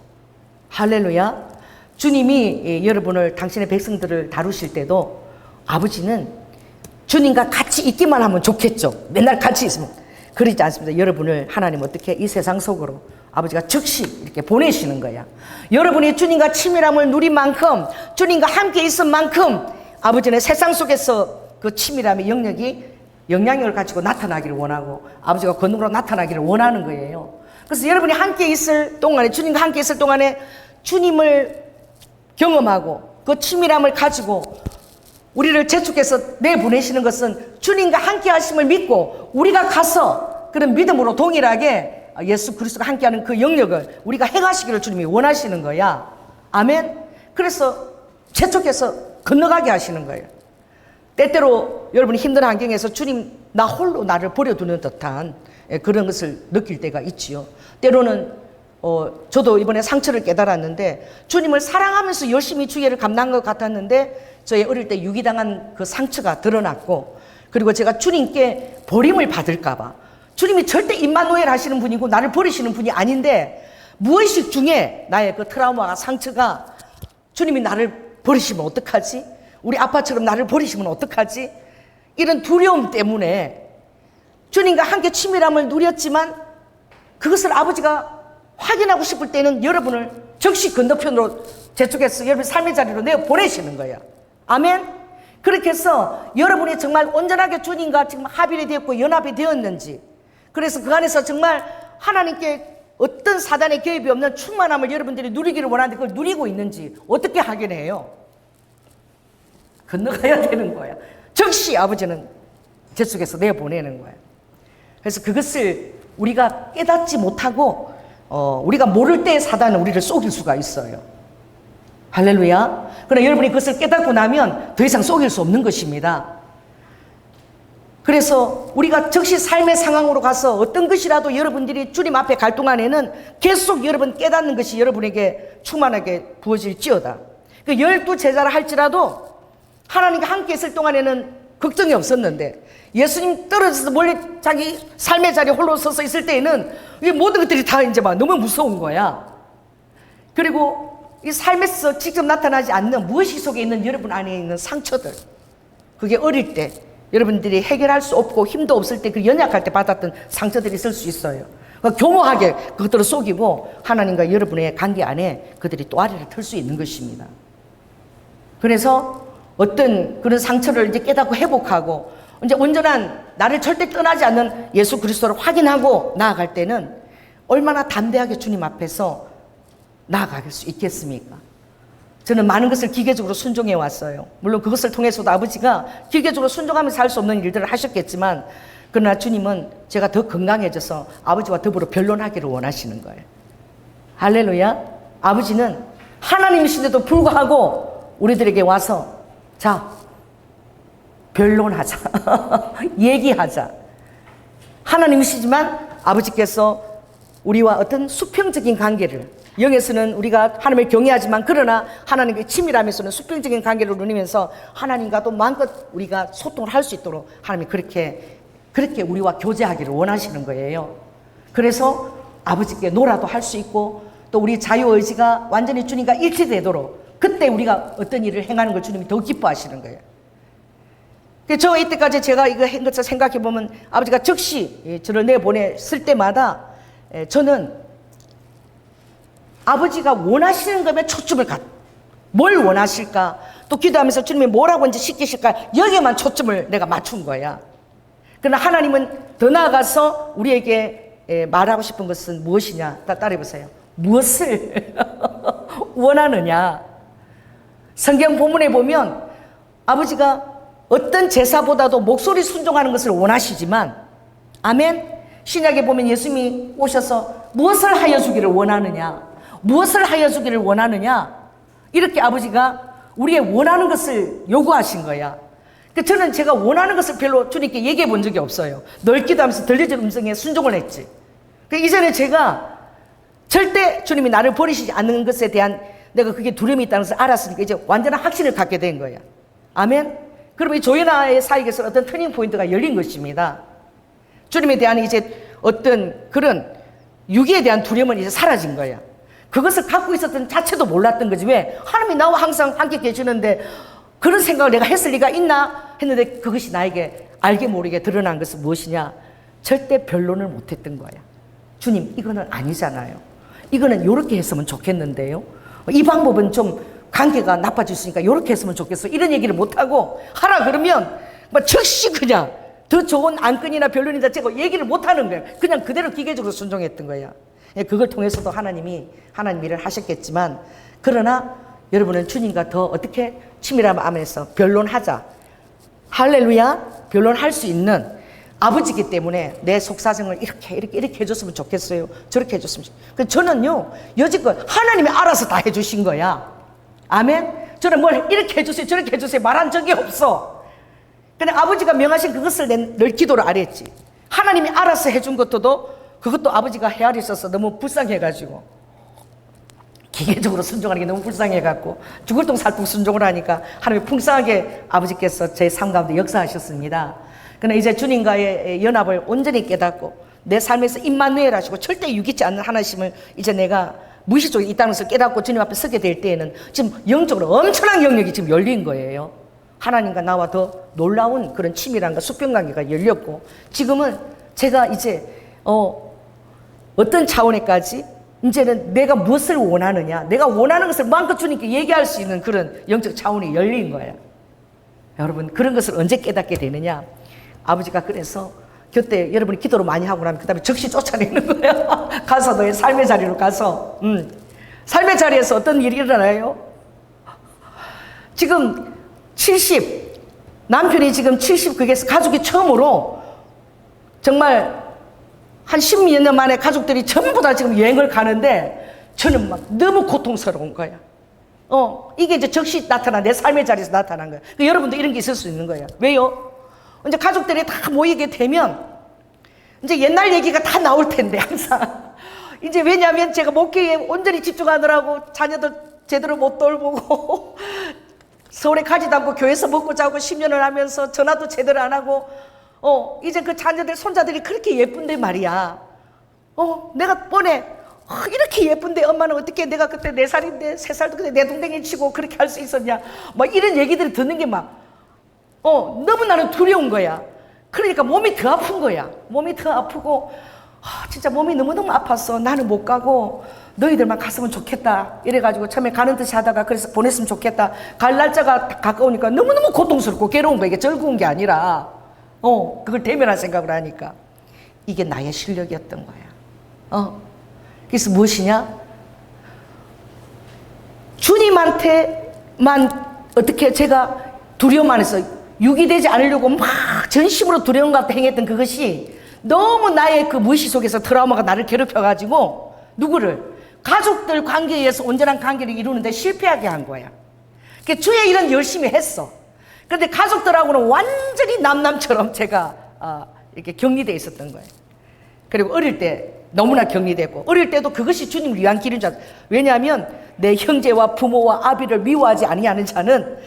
할렐루야. 주님이 여러분을, 당신의 백성들을 다루실 때도 아버지는 주님과 같이 있기만 하면 좋겠죠. 맨날 같이 있으면. 그러지 않습니다. 여러분을 하나님 어떻게 이 세상 속으로 아버지가 즉시 이렇게 보내시는 거야. 여러분이 주님과 친밀함을 누린 만큼, 주님과 함께 있은 만큼 아버지는 세상 속에서 그 친밀함의 영향력을 가지고 나타나기를 원하고 아버지가 권능으로 나타나기를 원하는 거예요. 그래서 여러분이 함께 있을 동안에, 주님과 함께 있을 동안에 주님을 경험하고 그 친밀함을 가지고 우리를 재촉해서 내보내시는 것은 주님과 함께 하심을 믿고 우리가 가서 그런 믿음으로 동일하게 예수 그리스도가 함께하는 그 영역을 우리가 행하시기를 주님이 원하시는 거야. 아멘. 그래서 재촉해서 건너가게 하시는 거예요. 때때로 여러분이 힘든 환경에서 주님 나 홀로 나를 버려두는 듯한 그런 것을 느낄 때가 있지요. 때로는 저도 이번에 상처를 깨달았는데, 주님을 사랑하면서 열심히 주의를 감당한 것 같았는데 저의 어릴 때 유기당한 그 상처가 드러났고, 그리고 제가 주님께 버림을 받을까 봐, 주님이 절대 임마누엘 하시는 분이고 나를 버리시는 분이 아닌데 무의식 중에 나의 그 트라우마가, 상처가 주님이 나를 버리시면 어떡하지? 우리 아빠처럼 나를 버리시면 어떡하지? 이런 두려움 때문에 주님과 함께 친밀함을 누렸지만 그것을 아버지가 확인하고 싶을 때는 여러분을 즉시 건너편으로 재촉해서 여러분 삶의 자리로 내어 보내시는 거예요. 아멘. 그렇게 해서 여러분이 정말 온전하게 주님과 지금 합일이 되었고 연합이 되었는지, 그래서 그 안에서 정말 하나님께 어떤 사단의 개입이 없는 충만함을 여러분들이 누리기를 원하는데 그걸 누리고 있는지 어떻게 확인해요? 건너가야 되는 거야. 즉시 아버지는 재촉해서 내보내는 거야. 그래서 그것을 우리가 깨닫지 못하고 우리가 모를 때 사단은 우리를 속일 수가 있어요. 할렐루야. 그러나 여러분이 그것을 깨닫고 나면 더 이상 속일 수 없는 것입니다. 그래서 우리가 즉시 삶의 상황으로 가서 어떤 것이라도 여러분들이 주님 앞에 갈 동안에는 계속 여러분 깨닫는 것이 여러분에게 충만하게 부어질지어다. 그 12제자를 할지라도 하나님과 함께 있을 동안에는 걱정이 없었는데, 예수님 떨어져서 멀리 자기 삶의 자리에 홀로 서서 있을 때에는 이 모든 것들이 다 이제 막 너무 무서운 거야. 그리고 이 삶에서 직접 나타나지 않는 무의식 속에 있는 여러분 안에 있는 상처들, 그게 어릴 때 여러분들이 해결할 수 없고 힘도 없을 때, 그 연약할 때 받았던 상처들이 있을 수 있어요. 교모하게 그것들을 속이고 하나님과 여러분의 관계 안에 그들이 또아리를 틀 수 있는 것입니다. 그래서 어떤 그런 상처를 이제 깨닫고 회복하고 이제 온전한 나를 절대 떠나지 않는 예수 그리스도를 확인하고 나아갈 때는 얼마나 담대하게 주님 앞에서 나아갈 수 있겠습니까? 저는 많은 것을 기계적으로 순종해 왔어요. 물론 그것을 통해서도 아버지가 기계적으로 순종하면서 할 수 없는 일들을 하셨겠지만, 그러나 주님은 제가 더 건강해져서 아버지와 더불어 변론하기를 원하시는 거예요. 할렐루야. 아버지는 하나님이신데도 불구하고 우리들에게 와서 자, 변론하자. 얘기하자. 하나님이시지만 아버지께서 우리와 어떤 수평적인 관계를, 영에서는 우리가 하나님을 경외하지만 그러나 하나님의 친밀함에서는 수평적인 관계를 누리면서 하나님과도 마음껏 우리가 소통을 할 수 있도록 하나님이 그렇게 우리와 교제하기를 원하시는 거예요. 그래서 아버지께 놀아도 할 수 있고, 또 우리 자유의지가 완전히 주님과 일치되도록 그때 우리가 어떤 일을 행하는 걸 주님이 더 기뻐하시는 거예요. 저 이때까지 제가 이거 한 것을 생각해 보면 아버지가 즉시 저를 내보냈을 때마다 저는 아버지가 원하시는 것에 초점을 뭘 원하실까, 또 기도하면서 주님이 뭐라고 이제 시키실까, 여기에만 초점을 내가 맞춘 거야. 그러나 하나님은 더 나아가서 우리에게 말하고 싶은 것은 무엇이냐, 따라해보세요. 무엇을 원하느냐. 성경 본문에 보면 아버지가 어떤 제사보다도 목소리 순종하는 것을 원하시지만, 아멘. 신약에 보면 예수님이 오셔서 무엇을 하여 주기를 원하느냐, 무엇을 하여 주기를 원하느냐? 이렇게 아버지가 우리의 원하는 것을 요구하신 거야. 그러니까 저는 제가 원하는 것을 별로 주님께 얘기해 본 적이 없어요. 늘 기도하면서 들려진 음성에 순종을 했지. 그러니까 이전에 제가 절대 주님이 나를 버리시지 않는 것에 대한 내가 그게 두려움이 있다는 것을 알았으니까 이제 완전한 확신을 갖게 된 거야. 아멘? 그러면 이 조연아의 사역에서 어떤 터닝 포인트가 열린 것입니다. 주님에 대한 이제 어떤 그런 유기에 대한 두려움은 이제 사라진 거야. 그것을 갖고 있었던 자체도 몰랐던 거지. 왜? 하나님이 나와 항상 함께 계시는데 그런 생각을 내가 했을 리가 있나 했는데 그것이 나에게 알게 모르게 드러난 것은 무엇이냐? 절대 변론을 못했던 거야. 주님, 이거는 아니잖아요. 이거는 이렇게 했으면 좋겠는데요. 이 방법은 좀 관계가 나빠질 수 있으니까 이렇게 했으면 좋겠어. 이런 얘기를 못하고 하라 그러면 막 즉시 그냥 더 좋은 안건이나 변론이다 제가 얘기를 못하는 거야. 그냥 그대로 기계적으로 순종했던 거야. 그걸 통해서도 하나님이 하나님 일을 하셨겠지만, 그러나 여러분은 주님과 더 어떻게 치밀한 마음에서 변론하자, 할렐루야, 변론할 수 있는 아버지이기 때문에 내 속사정을 이렇게 해줬으면 좋겠어요. 저렇게 해줬으면 좋겠어요. 저는요, 여지껏 하나님이 알아서 다 해주신 거야. 아멘? 저는 뭘 이렇게 해주세요, 저렇게 해주세요 말한 적이 없어. 근데 아버지가 명하신 그것을 늘 기도를 안 했지. 하나님이 알아서 해준 것도 그것도 아버지가 헤아려 있어서 너무 불쌍해가지고, 기계적으로 순종하는 게 너무 불쌍해갖고 죽을 똥 살똥 순종을 하니까 하나님이 풍성하게 아버지께서 제 삶 가운데 역사하셨습니다. 그러나 이제 주님과의 연합을 온전히 깨닫고 내 삶에서 임마누엘 하시고 절대 유기치 않는 하나님을 이제 내가 무의식적으로 있다는 것을 깨닫고 주님 앞에 서게 될 때에는 지금 영적으로 엄청난 영역이 지금 열린 거예요. 하나님과 나와 더 놀라운 그런 친밀함과 수평관계가 열렸고, 지금은 제가 이제 어떤 차원에까지 이제는 내가 무엇을 원하느냐, 내가 원하는 것을 마음껏 주님께 얘기할 수 있는 그런 영적 차원이 열린 거예요. 여러분, 그런 것을 언제 깨닫게 되느냐? 아버지가 그래서 그때 여러분이 기도를 많이 하고 나면 그 다음에 즉시 쫓아내는 거야. 가서 너의 삶의 자리로 가서. 삶의 자리에서 어떤 일이 일어나요? 지금 70, 남편이 지금 70, 그게 가족이 처음으로 정말 한 10몇 년 만에 가족들이 전부 다 지금 여행을 가는데 저는 막 너무 고통스러운 거야. 이게 이제 즉시 나타난, 내 삶의 자리에서 나타난 거야. 그러니까 여러분도 이런 게 있을 수 있는 거야. 왜요? 이제 가족들이 다 모이게 되면 이제 옛날 얘기가 다 나올 텐데, 항상. 이제 왜냐하면 제가 목회에 온전히 집중하느라고 자녀들 제대로 못 돌보고 서울에 가지도 않고 교회에서 먹고 자고 10년을 하면서 전화도 제대로 안 하고 이제 그 자녀들, 손자들이 그렇게 예쁜데 말이야. 내가 뻔해. 이렇게 예쁜데 엄마는 어떻게 내가 그때 4살인데 3살도 그때 내 동댕이 치고 그렇게 할 수 있었냐. 막 이런 얘기들을 듣는 게 막, 너무 나는 두려운 거야. 그러니까 몸이 더 아픈 거야. 몸이 더 아프고, 진짜 몸이 너무너무 아팠어. 나는 못 가고 너희들만 갔으면 좋겠다. 이래가지고 처음에 가는 듯이 하다가 그래서 보냈으면 좋겠다. 갈 날짜가 가까우니까 너무너무 고통스럽고 괴로운 거야. 이게 즐거운 게 아니라. 그걸 대면할 생각을 하니까 이게 나의 실력이었던 거야. 그래서 무엇이냐? 주님한테만 어떻게 제가 두려움 안에서 유기되지 않으려고 막 전심으로 두려움 같아 행했던 그것이 너무 나의 그 무의식 속에서 트라우마가 나를 괴롭혀가지고 누구를? 가족들 관계에 의해서 온전한 관계를 이루는데 실패하게 한 거야. 그러니까 주의 일은 열심히 했어. 그런데 가족들하고는 완전히 남남처럼 제가 이렇게 격리되어 있었던 거예요. 그리고 어릴 때 너무나 격리되고, 어릴 때도 그것이 주님을 위한 길인 줄 알았어요. 왜냐하면 내 형제와 부모와 아비를 미워하지 아니하는 자는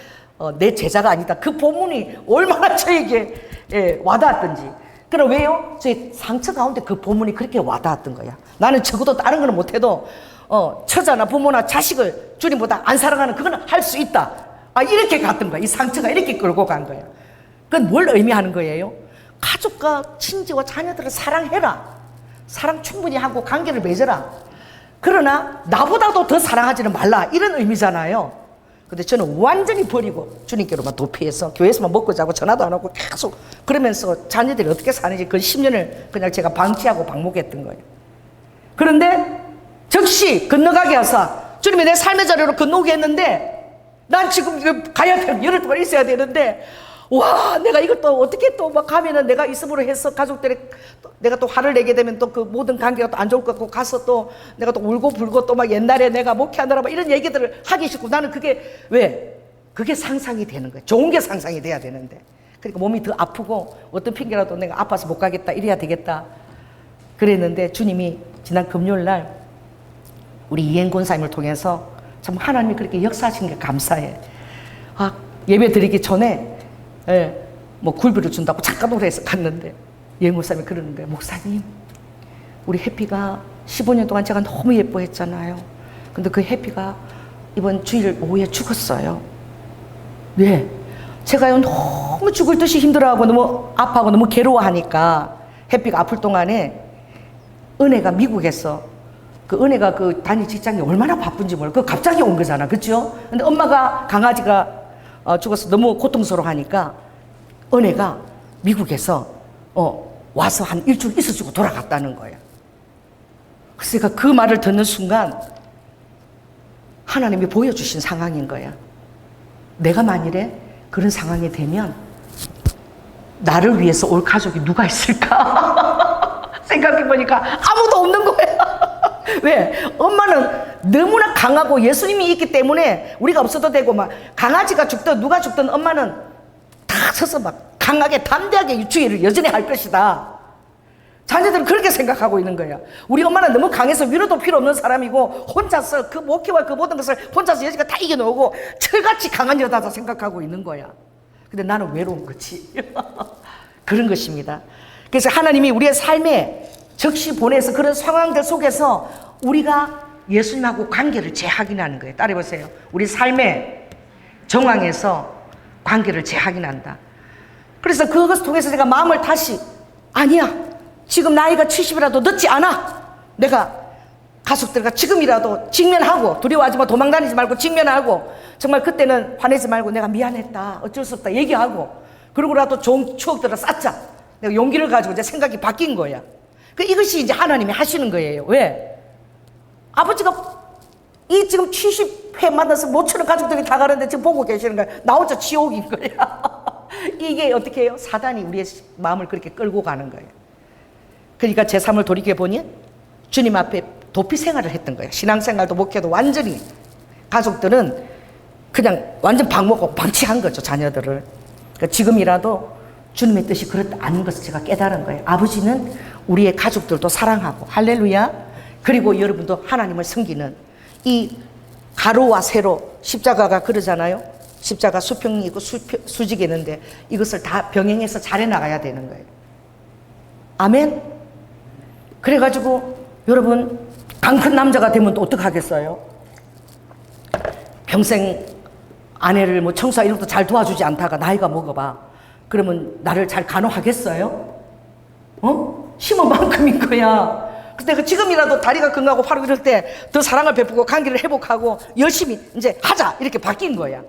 내 제자가 아니다. 그 본문이 얼마나 저에게 와닿았던지. 그럼 왜요? 저희 상처 가운데 그 본문이 그렇게 와닿았던 거야. 나는 적어도 다른 거는 못해도 처자나 부모나 자식을 주님보다 안 사랑하는 그거는 할 수 있다. 이렇게 갔던 거야. 이 상처가 이렇게 끌고 간 거야. 그건 뭘 의미하는 거예요? 가족과 친지와 자녀들을 사랑해라. 사랑 충분히 하고 관계를 맺어라. 그러나 나보다도 더 사랑하지는 말라. 이런 의미잖아요. 근데 저는 완전히 버리고 주님께로만 도피해서 교회에서만 먹고 자고 전화도 안 하고 계속 그러면서 자녀들이 어떻게 사는지 그 10년을 그냥 제가 방치하고 방목했던 거예요. 그런데 즉시 건너가게 하사 주님이 내 삶의 자리로 건너오게 했는데 난 지금 가야 돼. 열흘 동안 있어야 되는데 와, 내가 이걸 또 어떻게 또 막 가면은 내가 있음으로 해서 가족들이 내가 또 화를 내게 되면 또 그 모든 관계가 또 안 좋을 것 같고 가서 또 내가 또 울고 불고 또 막 옛날에 내가 목회하느라 막 이런 얘기들을 하기 싫고 나는 그게 왜? 그게 상상이 되는 거예요. 좋은 게 상상이 돼야 되는데. 그러니까 몸이 더 아프고 어떤 핑계라도 내가 아파서 못 가겠다 이래야 되겠다 그랬는데 주님이 지난 금요일 날 우리 이행 권사님을 통해서 참 하나님이 그렇게 역사하신 게 감사해. 아, 예배 드리기 전에 뭐 굴비를 준다고 잠깐 오래 해서 갔는데 이행 권사님이 그러는 거예요. 목사님, 우리 해피가 15년 동안 제가 너무 예뻐했잖아요. 근데 그 해피가 이번 주일 오후에 죽었어요. 왜? 제가요 너무 죽을 듯이 힘들어하고 너무 아파하고 너무 괴로워하니까 해피가 아플 동안에 은혜가 미국에서 그 은혜가 그 단위 직장이 얼마나 바쁜지 몰라. 그 갑자기 온 거잖아, 그렇죠? 근데 엄마가 강아지가 죽어서 너무 고통스러워하니까 은혜가 미국에서 와서 한 일주일 있어주고 돌아갔다는 거야. 그래서 그 말을 듣는 순간 하나님이 보여주신 상황인 거야. 내가 만일에 그런 상황이 되면 나를 위해서 올 가족이 누가 있을까? 생각해보니까 아무도 없는 거야. 왜? 엄마는 너무나 강하고 예수님이 있기 때문에 우리가 없어도 되고 막 강아지가 죽든 누가 죽든 엄마는 다 서서 막 강하게 담대하게 유추를 여전히 할 것이다. 자녀들은 그렇게 생각하고 있는 거야. 우리 엄마는 너무 강해서 위로도 필요 없는 사람이고 혼자서 그 목회와 그 모든 것을 혼자서 여지가 다 이겨놓고 철같이 강한 여자다 생각하고 있는 거야. 근데 나는 외로운 거지. 그런 것입니다. 그래서 하나님이 우리의 삶에 적시 보내서 그런 상황들 속에서 우리가 예수님하고 관계를 재확인하는 거예요. 따라해보세요. 우리 삶의 정황에서 관계를 재확인한다. 그래서 그것을 통해서 제가 마음을 다시 아니야. 지금 나이가 70이라도 늦지 않아. 내가 가족들과 지금이라도 직면하고 두려워하지 마. 도망다니지 말고 직면하고 정말 그때는 화내지 말고 내가 미안했다. 어쩔 수 없다. 얘기하고 그러고라도 좋은 추억들을 쌓자. 내가 용기를 가지고 이제 생각이 바뀐 거야. 이것이 이제 하나님이 하시는 거예요. 왜? 아버지가 이 지금 70회 만나서 모처럼 가족들이 다 가는데 지금 보고 계시는 거야. 나 혼자 지옥인 거야. 이게 어떻게 해요? 사단이 우리의 마음을 그렇게 끌고 가는 거예요. 그러니까 제 삶을 돌이켜보니 주님 앞에 도피 생활을 했던 거예요. 신앙생활도 목회도 완전히 가족들은 그냥 완전 방목하고 방치한 거죠. 자녀들을. 그러니까 지금이라도 주님의 뜻이 그렇지 않은 것을 제가 깨달은 거예요. 아버지는 우리의 가족들도 사랑하고 할렐루야. 그리고 여러분도 하나님을 섬기는 이 가로와 세로 십자가가 그러잖아요. 십자가 수평이 있고 수직이 있는데 이것을 다 병행해서 잘해 나가야 되는 거예요. 아멘. 그래가지고 여러분 강 큰 남자가 되면 또 어떡하겠어요? 평생 아내를 뭐 청소하 이런 것도 잘 도와주지 않다가 나이가 먹어봐. 그러면 나를 잘 간호하겠어요? 심은 만큼인 거야. 근데 지금이라도 다리가 건강하고 팔고 이럴 때 더 사랑을 베푸고 관계를 회복하고 열심히 이제 하자 이렇게 바뀐 거야.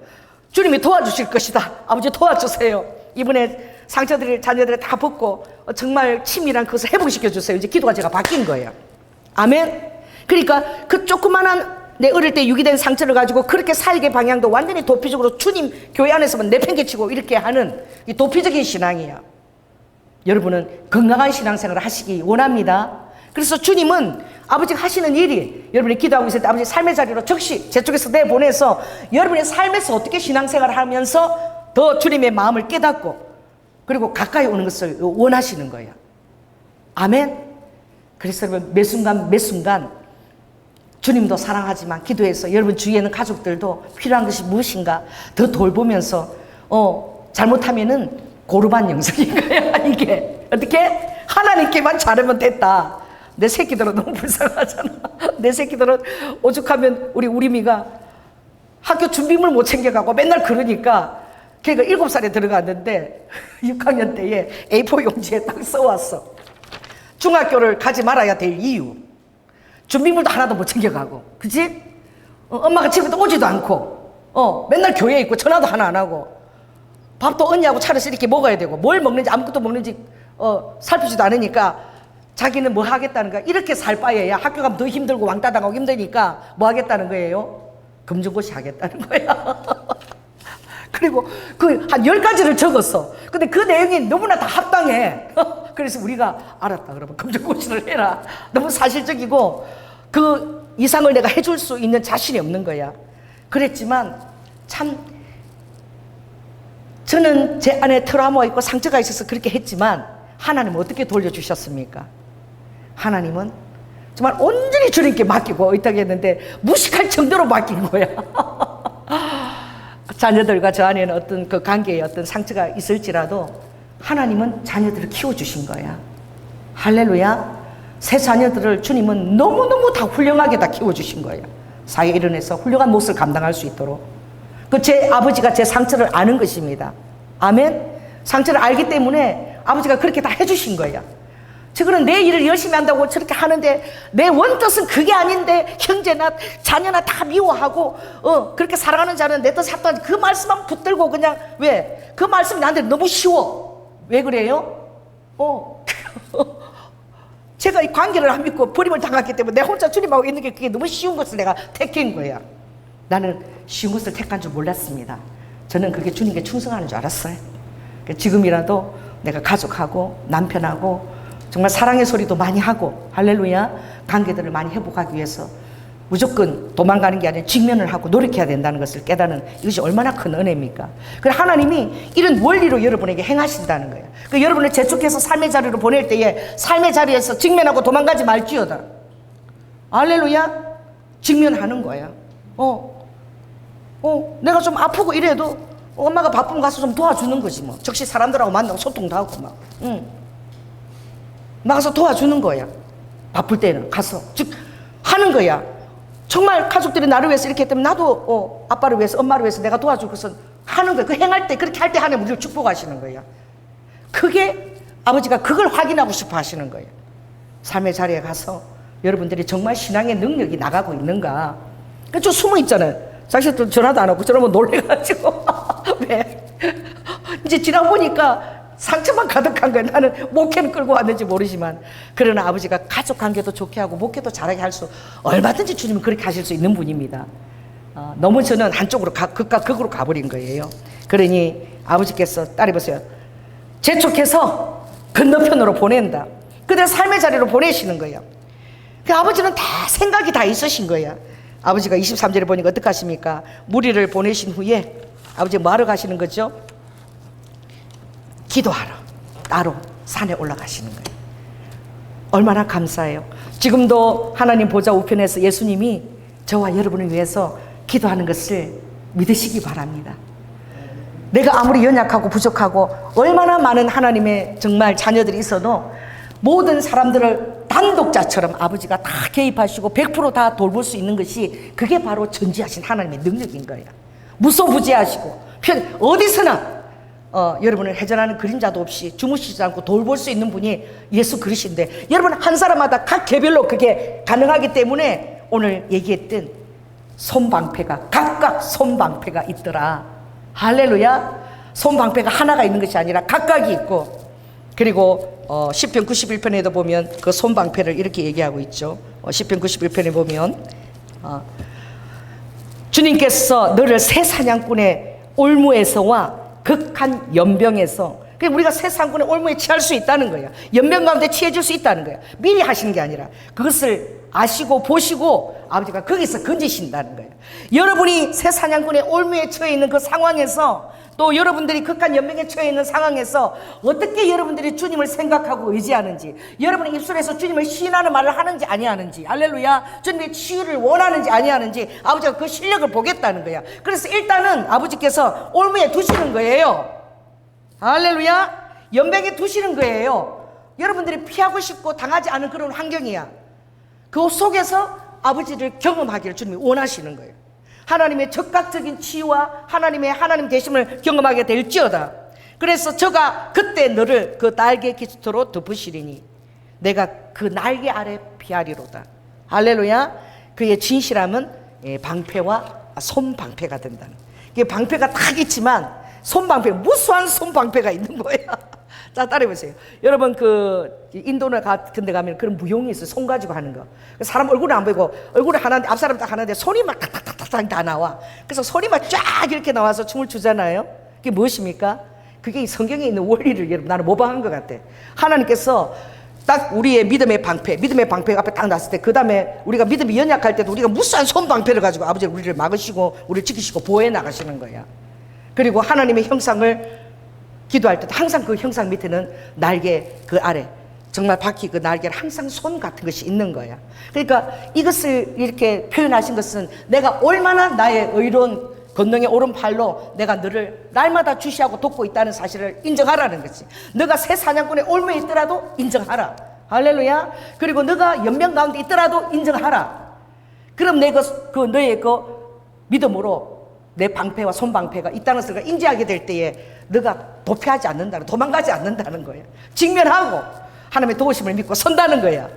주님이 도와주실 것이다. 아버지 도와주세요. 이번에 상처들을 자녀들을 다 벗고 정말 치밀한 그것을 회복시켜 주세요. 이제 기도가 제가 바뀐 거예요. 아멘. 그러니까 그 조그만한 내 어릴 때 유기된 상처를 가지고 그렇게 살게 방향도 완전히 도피적으로 주님 교회 안에서만 내팽개치고 이렇게 하는 이 도피적인 신앙이에요. 여러분은 건강한 신앙생활을 하시기 원합니다. 그래서 주님은 아버지가 하시는 일이 여러분이 기도하고 있을 때 아버지 삶의 자리로 적시 제 쪽에서 내보내서 여러분의 삶에서 어떻게 신앙생활을 하면서 더 주님의 마음을 깨닫고 그리고 가까이 오는 것을 원하시는 거예요. 아멘. 그래서 여러분 매 순간 주님도 사랑하지만 기도해서 여러분 주위에 있는 가족들도 필요한 것이 무엇인가 더 돌보면서 잘못하면은 고르반 영성인 거야. 이게 어떻게 하나님께만 잘하면 됐다. 내 새끼들은 너무 불쌍하잖아. 내 새끼들은 오죽하면 우리 우리미가 학교 준비물 못 챙겨가고 맨날 그러니까 걔가 7살에 들어갔는데 6학년 때에 A4 용지에 딱 써왔어. 중학교를 가지 말아야 될 이유. 준비물도 하나도 못 챙겨가고, 그치? 엄마가 집에도 오지도 않고, 맨날 교회에 있고 전화도 하나 안 하고, 밥도 언니하고 차려서 이렇게 먹어야 되고, 뭘 먹는지 아무것도 먹는지 살피지도 않으니까 자기는 뭐 하겠다는 거야. 이렇게 살 바에야 학교 가면 더 힘들고 왕따 당하고 힘드니까 뭐 하겠다는 거예요? 금전고시 하겠다는 거야. 그리고 그 한 10가지를 적었어. 근데 그 내용이 너무나 다 합당해. 그래서 우리가 알았다. 그러면 검정고시를 해라. 너무 사실적이고 그 이상을 내가 해줄 수 있는 자신이 없는 거야. 그랬지만 참 저는 제 안에 트라우마가 있고 상처가 있어서 그렇게 했지만 하나님은 어떻게 돌려주셨습니까? 하나님은 정말 온전히 주님께 맡기고 있다고 했는데 무식할 정도로 맡긴 거야. 자녀들과 저 안에는 어떤 그 관계에 어떤 상처가 있을지라도 하나님은 자녀들을 키워주신 거야. 할렐루야. 새 자녀들을 주님은 너무너무 다 훌륭하게 다 키워주신 거예요. 사회에 일어나서 훌륭한 몫을 감당할 수 있도록. 그 제 아버지가 제 상처를 아는 것입니다. 아멘. 상처를 알기 때문에 아버지가 그렇게 다 해주신 거예요. 저거는 내 일을 열심히 한다고 저렇게 하는데 내 원뜻은 그게 아닌데 형제나 자녀나 다 미워하고 그렇게 살아가는 자는 내 뜻 합당 그 말씀만 붙들고 그냥 왜? 그 말씀이 나한테 너무 쉬워. 왜 그래요? 제가 이 관계를 안 믿고 버림을 당했기 때문에 내 혼자 주님하고 있는 게 그게 너무 쉬운 것을 내가 택한 거야. 나는 쉬운 것을 택한 줄 몰랐습니다. 저는 그게 주님께 충성하는 줄 알았어요. 지금이라도 내가 가족하고 남편하고 정말 사랑의 소리도 많이 하고 할렐루야 관계들을 많이 회복하기 위해서 무조건 도망가는 게 아니라 직면을 하고 노력해야 된다는 것을 깨닫는 이것이 얼마나 큰 은혜입니까? 그래서 하나님이 이런 원리로 여러분에게 행하신다는 거예요. 그 여러분을 재촉해서 삶의 자리로 보낼 때에 삶의 자리에서 직면하고 도망가지 말지어다. 할렐루야 직면하는 거야. 내가 좀 아프고 이래도 엄마가 바쁘면 가서 좀 도와주는 거지 뭐. 즉시 사람들하고 만나고 소통도 하고 막. 나가서 도와주는 거야. 바쁠 때는 가서 즉 하는 거야. 정말 가족들이 나를 위해서 이렇게 했다면 나도 아빠를 위해서 엄마를 위해서 내가 도와줄 것은 하는 거야. 그 행할 때 그렇게 할 때 하나님 우리를 축복하시는 거야. 그게 아버지가 그걸 확인하고 싶어 하시는 거예요. 삶의 자리에 가서 여러분들이 정말 신앙의 능력이 나가고 있는가. 그러니까 좀 숨어 있잖아요. 사실 또 전화도 안 하고 저러면 놀래가지고 왜? 이제 지나보니까 상처만 가득한 거야. 나는 목회는 끌고 왔는지 모르지만 그러나 아버지가 가족 관계도 좋게 하고 목회도 잘하게 할 수 얼마든지 주님은 그렇게 하실 수 있는 분입니다. 너무 저는 한쪽으로 극과 극으로 가버린 거예요. 그러니 아버지께서 딸이 보세요. 재촉해서 건너편으로 보낸다. 그대로 삶의 자리로 보내시는 거예요. 그 아버지는 다 생각이 다 있으신 거예요. 아버지가 23절에 보니까 어떻게 하십니까? 무리를 보내신 후에 아버지 뭐하러 가시는 거죠? 기도하러 따로 산에 올라가시는 거예요. 얼마나 감사해요. 지금도 하나님 보좌 우편에서 예수님이 저와 여러분을 위해서 기도하는 것을 믿으시기 바랍니다. 내가 아무리 연약하고 부족하고 얼마나 많은 하나님의 정말 자녀들이 있어도 모든 사람들을 단독자처럼 아버지가 다 개입하시고 100% 돌볼 수 있는 것이 그게 바로 전지하신 하나님의 능력인 거예요. 무소부지하시고 어디서나 여러분을 회전하는 그림자도 없이 주무시지 않고 돌볼 수 있는 분이 예수 그리스도인데 여러분 한 사람마다 각 개별로 그게 가능하기 때문에 오늘 얘기했던 손방패가 각각 손방패가 있더라. 할렐루야. 손방패가 하나가 있는 것이 아니라 각각이 있고 그리고 시편 91편에도 보면 그 손방패를 이렇게 얘기하고 있죠. 시편 91편에 보면 주님께서 너를 새 사냥꾼의 올무에서와 극한 연병에서 그러니까 우리가 새 사냥꾼의 올무에 취할 수 있다는 거예요. 연병 가운데 취해질 수 있다는 거예요. 미리 하시는 게 아니라 그것을 아시고 보시고 아버지가 거기서 건지신다는 거예요. 여러분이 새 사냥꾼의 올무에 처해 있는 그 상황에서 또 여러분들이 극한 연병에 처해 있는 상황에서 어떻게 여러분들이 주님을 생각하고 의지하는지 여러분의 입술에서 주님을 시인하는 말을 하는지 아니하는지 할렐루야 주님의 치유를 원하는지 아니하는지 아버지가 그 실력을 보겠다는 거야. 그래서 일단은 아버지께서 올무에 두시는 거예요. 할렐루야 연병에 두시는 거예요. 여러분들이 피하고 싶고 당하지 않은 그런 환경이야. 그 속에서 아버지를 경험하기를 주님이 원하시는 거예요. 하나님의 적극적인 치유와 하나님 되심을 경험하게 될지어다. 그래서 저가 그때 너를 그 날개 깃으로 덮으시리니 내가 그 날개 아래 피하리로다. 할렐루야. 그의 진실함은 방패와 손방패가 된다는. 이게 방패가 딱 있지만 손방패 무수한 손방패가 있는 거야. 자, 따라해보세요. 여러분, 그, 인도나 같은 데 가면 그런 무용이 있어요. 손 가지고 하는 거. 사람 얼굴은 안 보이고, 얼굴을 하나인데, 앞사람 딱 하나인데, 손이 막 탁탁탁탁 다 나와. 그래서 손이 막 쫙 이렇게 나와서 춤을 추잖아요. 그게 무엇입니까? 그게 이 성경에 있는 원리를 여러분, 나는 모방한 것 같아. 하나님께서 딱 우리의 믿음의 방패가 앞에 딱 놨을 때, 그 다음에 우리가 믿음이 연약할 때도 우리가 무수한 손 방패를 가지고 아버지가 우리를 막으시고, 우리를 지키시고, 보호해 나가시는 거야. 그리고 하나님의 형상을 기도할 때도 항상 그 형상 밑에는 날개 그 아래 정말 바퀴 그 날개를 항상 손 같은 것이 있는 거야. 그러니까 이것을 이렇게 표현하신 것은 내가 얼마나 나의 의로운 권능의 오른팔로 내가 너를 날마다 주시하고 돕고 있다는 사실을 인정하라는 거지. 너가 새 사냥꾼의 올무에 있더라도 인정하라. 할렐루야. 그리고 너가 연명 가운데 있더라도 인정하라. 그럼 내가 그 너의 그 믿음으로 내 방패와 손방패가 있다는 것을 인지하게 될 때에 너가 도피하지 않는다는, 도망가지 않는다는 거예요. 직면하고 하나님의 도우심을 믿고 선다는 거야.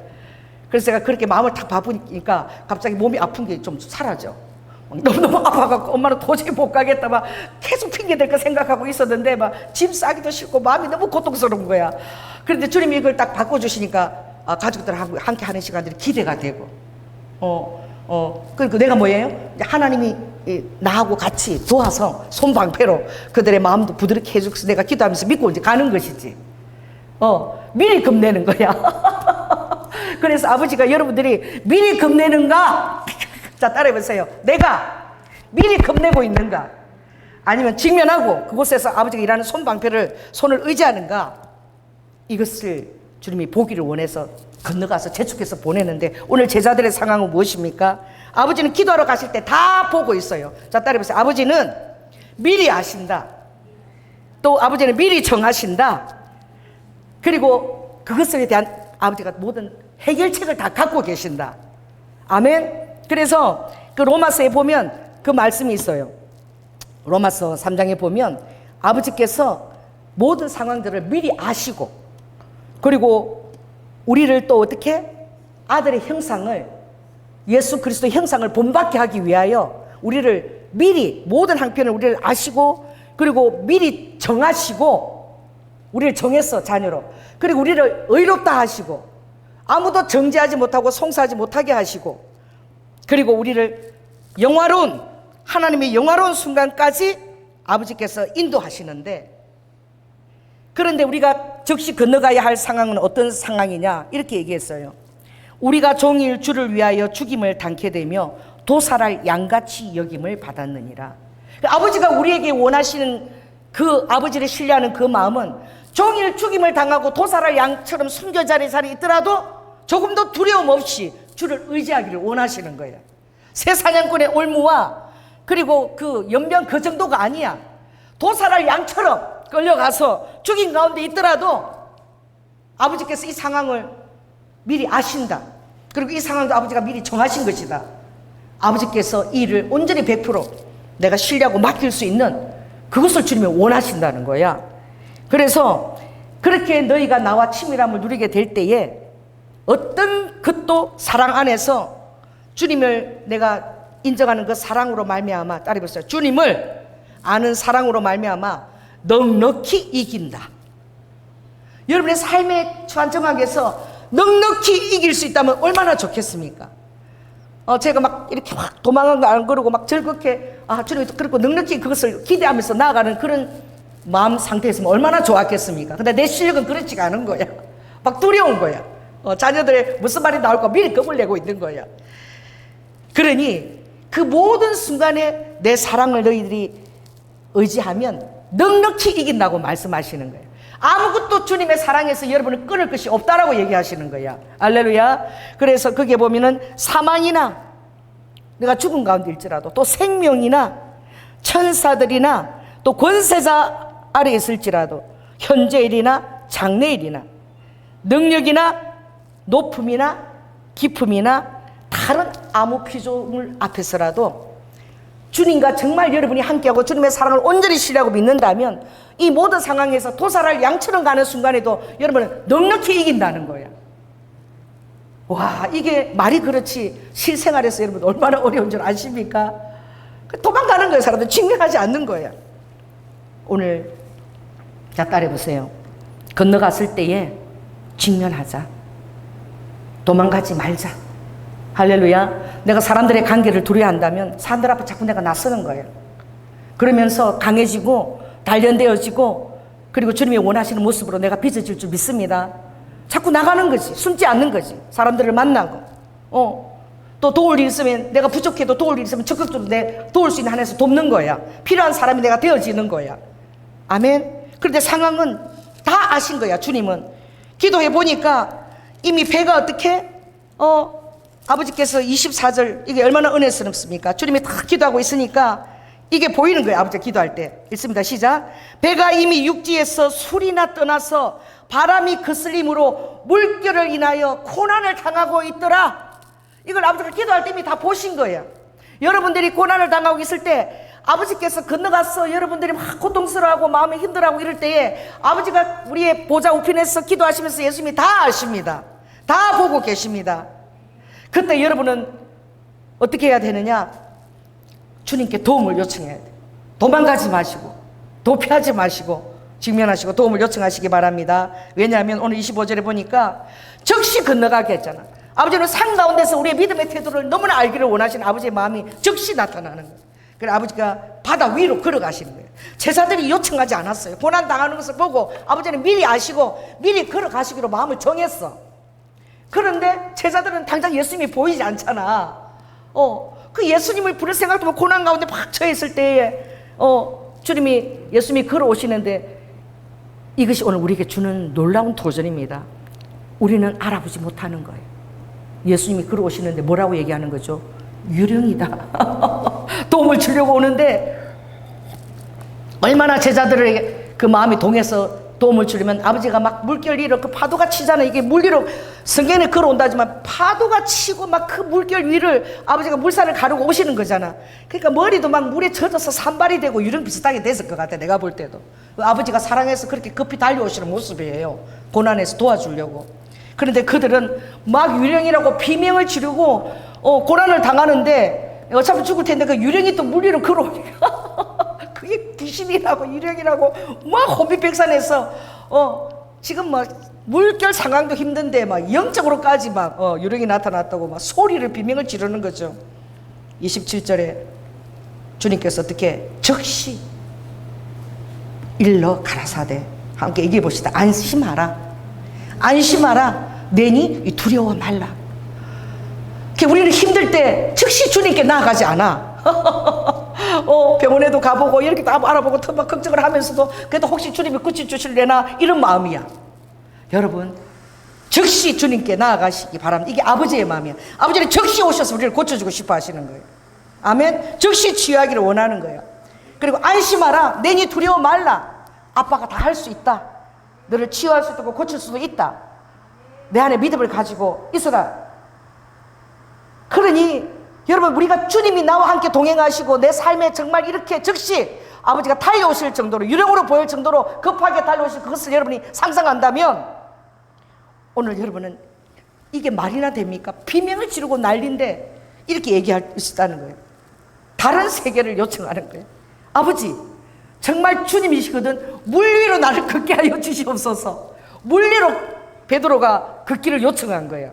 그래서 제가 그렇게 마음을 탁 바쁘니까 갑자기 몸이 아픈 게 좀 사라져. 너무너무 아파갖고 엄마는 도저히 못 가겠다 막 계속 핑계댈 거 생각하고 있었는데 막 짐 싸기도 싫고 마음이 너무 고통스러운 거야. 그런데 주님이 이걸 딱 바꿔주시니까 가족들하고 함께 하는 시간들이 기대가 되고 그리고 내가 뭐예요? 하나님이 나하고 같이 도와서 손방패로 그들의 마음도 부드럽게 해주고서 내가 기도하면서 믿고 이제 가는 것이지. 미리 겁내는 거야. 그래서 아버지가 여러분들이 미리 겁내는가? 자, 따라해보세요. 내가 미리 겁내고 있는가? 아니면 직면하고 그곳에서 아버지가 일하는 손방패를 손을 의지하는가? 이것을 주님이 보기를 원해서 건너가서 재촉해서 보내는데 오늘 제자들의 상황은 무엇입니까? 아버지는 기도하러 가실 때 다 보고 있어요. 자, 따라해보세요. 아버지는 미리 아신다. 또 아버지는 미리 정하신다. 그리고 그것에 대한 아버지가 모든 해결책을 다 갖고 계신다. 아멘. 그래서 그 로마서에 보면 그 말씀이 있어요. 로마서 3장에 보면 아버지께서 모든 상황들을 미리 아시고 그리고 우리를 또 어떻게 아들의 형상을 예수 그리스도의 형상을 본받게 하기 위하여 우리를 미리 모든 항편을 우리를 아시고 그리고 미리 정하시고 우리를 정했어 자녀로. 그리고 우리를 의롭다 하시고 아무도 정죄하지 못하고 송사하지 못하게 하시고 그리고 우리를 영화로운 하나님의 영화로운 순간까지 아버지께서 인도하시는데 그런데 우리가 즉시 건너가야 할 상황은 어떤 상황이냐 이렇게 얘기했어요. 우리가 종일 주를 위하여 죽임을 당케 되며 도살할 양같이 여김을 받았느니라. 아버지가 우리에게 원하시는 그 아버지를 신뢰하는 그 마음은 종일 죽임을 당하고 도살할 양처럼 순교자리 자리에 있더라도 조금도 두려움 없이 주를 의지하기를 원하시는 거예요. 새 사냥꾼의 올무와 그리고 그 연병 그 정도가 아니야. 도살할 양처럼 끌려가서 죽인 가운데 있더라도 아버지께서 이 상황을 미리 아신다. 그리고 이 상황도 아버지가 미리 정하신 것이다. 아버지께서 이 일을 온전히 100% 내가 신뢰하고 맡길 수 있는 그것을 주님이 원하신다는 거야. 그래서 그렇게 너희가 나와 친밀함을 누리게 될 때에 어떤 것도 사랑 안에서 주님을 내가 인정하는 그 사랑으로 말미암아 따라해보세요. 주님을 아는 사랑으로 말미암아 넉넉히 이긴다. 여러분의 삶의 처한정학에서 넉넉히 이길 수 있다면 얼마나 좋겠습니까? 제가 막 이렇게 확 도망한 거 안 그러고 막 즐겁게 주님 그리고 넉넉히 그것을 기대하면서 나아가는 그런 마음 상태였으면 얼마나 좋았겠습니까? 근데 내 실력은 그렇지가 않은 거야. 막 두려운 거야. 자녀들의 무슨 말이 나올까 미리 겁을 내고 있는 거야. 그러니 그 모든 순간에 내 사랑을 너희들이 의지하면 넉넉히 이긴다고 말씀하시는 거예요. 아무것도 주님의 사랑에서 여러분을 끊을 것이 없다라고 얘기하시는 거야. 할렐루야. 그래서 거기에 보면은 사망이나 내가 죽은 가운데 일지라도 또 생명이나 천사들이나 또 권세자 아래 있을지라도 현재일이나 장래일이나 능력이나 높음이나 깊음이나 다른 아무 피조물 앞에서라도 주님과 정말 여러분이 함께하고 주님의 사랑을 온전히 신뢰하고 믿는다면 이 모든 상황에서 도살할 양처럼 가는 순간에도 여러분은 넉넉히 이긴다는 거예요. 와, 이게 말이 그렇지 실생활에서 여러분 얼마나 어려운 줄 아십니까? 도망가는 거예요. 사람들 직면하지 않는 거예요. 오늘 자 따라해보세요. 건너갔을 때에 직면하자. 도망가지 말자. 할렐루야. 내가 사람들의 관계를 두려워한다면 사람들 앞에 자꾸 내가 나서는 거예요. 그러면서 강해지고 단련되어지고 그리고 주님이 원하시는 모습으로 내가 빚어질 줄 믿습니다. 자꾸 나가는 거지. 숨지 않는 거지. 사람들을 만나고 또 도울 일 있으면 내가 부족해도 도울 일 있으면 적극적으로 내 도울 수 있는 한에서 돕는 거야. 필요한 사람이 내가 되어지는 거야. 아멘. 그런데 상황은 다 아신 거야. 주님은. 기도해 보니까 이미 배가 어떻게 아버지께서 24절 이게 얼마나 은혜스럽습니까? 주님이 다 기도하고 있으니까 이게 보이는 거예요. 아버지가 기도할 때. 읽습니다. 시작. 배가 이미 육지에서 술이나 떠나서 바람이 거슬림으로 물결을 인하여 고난을 당하고 있더라. 이걸 아버지가 기도할 때 이미 다 보신 거예요. 여러분들이 고난을 당하고 있을 때 아버지께서 건너가서 여러분들이 막 고통스러워하고 마음이 힘들어하고 이럴 때에 아버지가 우리의 보좌 우편에서 기도하시면서 예수님이 다 아십니다. 다 보고 계십니다. 그때 여러분은 어떻게 해야 되느냐? 주님께 도움을 요청해야 돼요. 도망가지 마시고 도피하지 마시고 직면하시고 도움을 요청하시기 바랍니다. 왜냐하면 오늘 25절에 보니까 즉시 건너가게 했잖아. 아버지는 산 가운데서 우리의 믿음의 태도를 너무나 알기를 원하시는 아버지의 마음이 즉시 나타나는 거예요. 그래서 아버지가 바다 위로 걸어가시는 거예요. 제자들이 요청하지 않았어요. 고난 당하는 것을 보고 아버지는 미리 아시고 미리 걸어가시기로 마음을 정했어. 그런데 제자들은 당장 예수님이 보이지 않잖아. 그 예수님을 부를 생각도 못 고난 가운데 막 처했을 때에 주님이 예수님이 걸어오시는데 이것이 오늘 우리에게 주는 놀라운 도전입니다. 우리는 알아보지 못하는 거예요. 예수님이 걸어오시는데 뭐라고 얘기하는 거죠? 유령이다. 도움을 주려고 오는데 얼마나 제자들에게 그 마음이 동해서 도움을 주려면 아버지가 막 물결 위로 그 파도가 치잖아요. 이게 물 위로 성경에 걸어온다지만 파도가 치고 막 그 물결 위를 아버지가 물살을 가르고 오시는 거잖아. 그러니까 머리도 막 물에 젖어서 산발이 되고 유령 비슷하게 됐을 것 같아. 내가 볼 때도 아버지가 사랑해서 그렇게 급히 달려오시는 모습이에요. 고난에서 도와주려고. 그런데 그들은 막 유령이라고 비명을 지르고 고난을 당하는데 어차피 죽을 텐데 그 유령이 또 물 위로 걸어오니까 그게 귀신이라고 유령이라고 막 혼비백산해서 지금 막 물결 상황도 힘든데 막 영적으로까지 막 유령이 나타났다고 막 소리를 비명을 지르는 거죠. 27절에 주님께서 어떻게 즉시 일러 가라사대 함께 얘기해 봅시다. 안심하라. 안심하라. 내니 두려워 말라. 우리는 힘들 때 즉시 주님께 나아가지 않아. 병원에도 가보고 이렇게 다 알아보고 막 걱정을 하면서도 그래도 혹시 주님이 고쳐주실래나 이런 마음이야. 여러분 즉시 주님께 나아가시기 바랍니다. 이게 아버지의 마음이야. 아버지는 즉시 오셔서 우리를 고쳐주고 싶어 하시는 거예요. 아멘. 즉시 치유하기를 원하는 거예요. 그리고 안심하라. 내니 두려워 말라. 아빠가 다 할 수 있다. 너를 치유할 수도 있고 고칠 수도 있다. 내 안에 믿음을 가지고 있어라. 그러니 여러분 우리가 주님이 나와 함께 동행하시고 내 삶에 정말 이렇게 즉시 아버지가 달려오실 정도로 유령으로 보일 정도로 급하게 달려오실 그것을 여러분이 상상한다면 오늘 여러분은 이게 말이나 됩니까? 비명을 지르고 난리인데 이렇게 얘기할 수 있다는 거예요. 다른 세계를 요청하는 거예요. 아버지 정말 주님이시거든 물 위로 나를 걷게 하여 주시옵소서. 물 위로 베드로가 걷기를 요청한 거예요.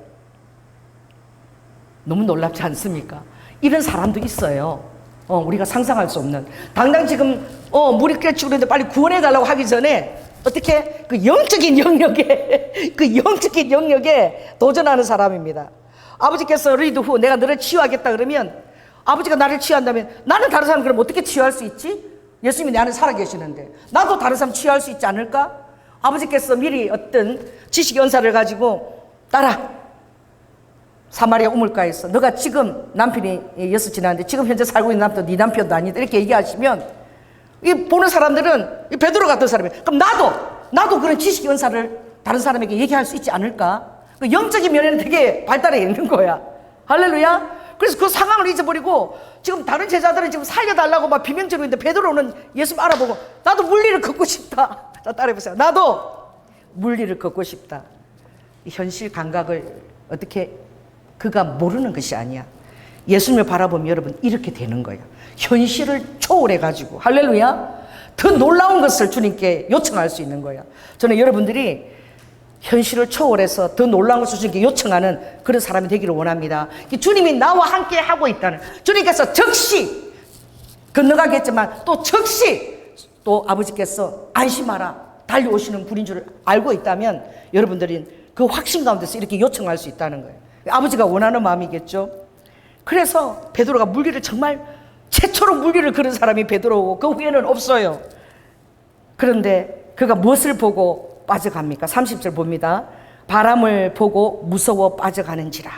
너무 놀랍지 않습니까? 이런 사람도 있어요. 우리가 상상할 수 없는. 당장 지금 물이 끓여치고 있는데 빨리 구원해 달라고 하기 전에 어떻게 그 영적인 영역에 도전하는 사람입니다. 아버지께서 리드 후 내가 너를 치유하겠다 그러면 아버지가 나를 치유한다면 나는 다른 사람 그럼 어떻게 치유할 수 있지? 예수님이 내 안에 살아계시는데 나도 다른 사람 치유할 수 있지 않을까? 아버지께서 미리 어떤 지식 연사를 가지고 따라 사마리아 우물가에서 너가 지금 남편이 6 지났는데 지금 현재 살고 있는 남편도 네 남편도 아니다 이렇게 얘기하시면 이 보는 사람들은 이 베드로 같은 사람이에요. 그럼 나도 그런 지식 연사를 다른 사람에게 얘기할 수 있지 않을까? 그 영적인 면에는 되게 발달해 있는 거야. 할렐루야. 그래서 그 상황을 잊어버리고 지금 다른 제자들은 지금 살려달라고 막 비명 지르고 있는데 베드로는 예수님 알아보고 나도 물리를 걷고 싶다. 자, 따라해보세요. 나도 물리를 걷고 싶다. 이 현실 감각을 어떻게 그가 모르는 것이 아니야. 예수님을 바라보면 여러분 이렇게 되는 거예요. 현실을 초월해가지고 할렐루야. 더 놀라운 것을 주님께 요청할 수 있는 거예요. 저는 여러분들이 현실을 초월해서 더 놀라운 것을 주님께 요청하는 그런 사람이 되기를 원합니다. 주님이 나와 함께 하고 있다는, 주님께서 즉시 건너가겠지만 또 즉시 또 아버지께서 안심하라 달려오시는 분인 줄 알고 있다면 여러분들은 그 확신 가운데서 이렇게 요청할 수 있다는 거예요. 아버지가 원하는 마음이겠죠. 그래서 베드로가 물리를 정말 최초로 물리를 그런 사람이 베드로고 그 후에는 없어요. 그런데 그가 무엇을 보고 빠져갑니까? 30절 봅니다. 바람을 보고 무서워 빠져가는지라.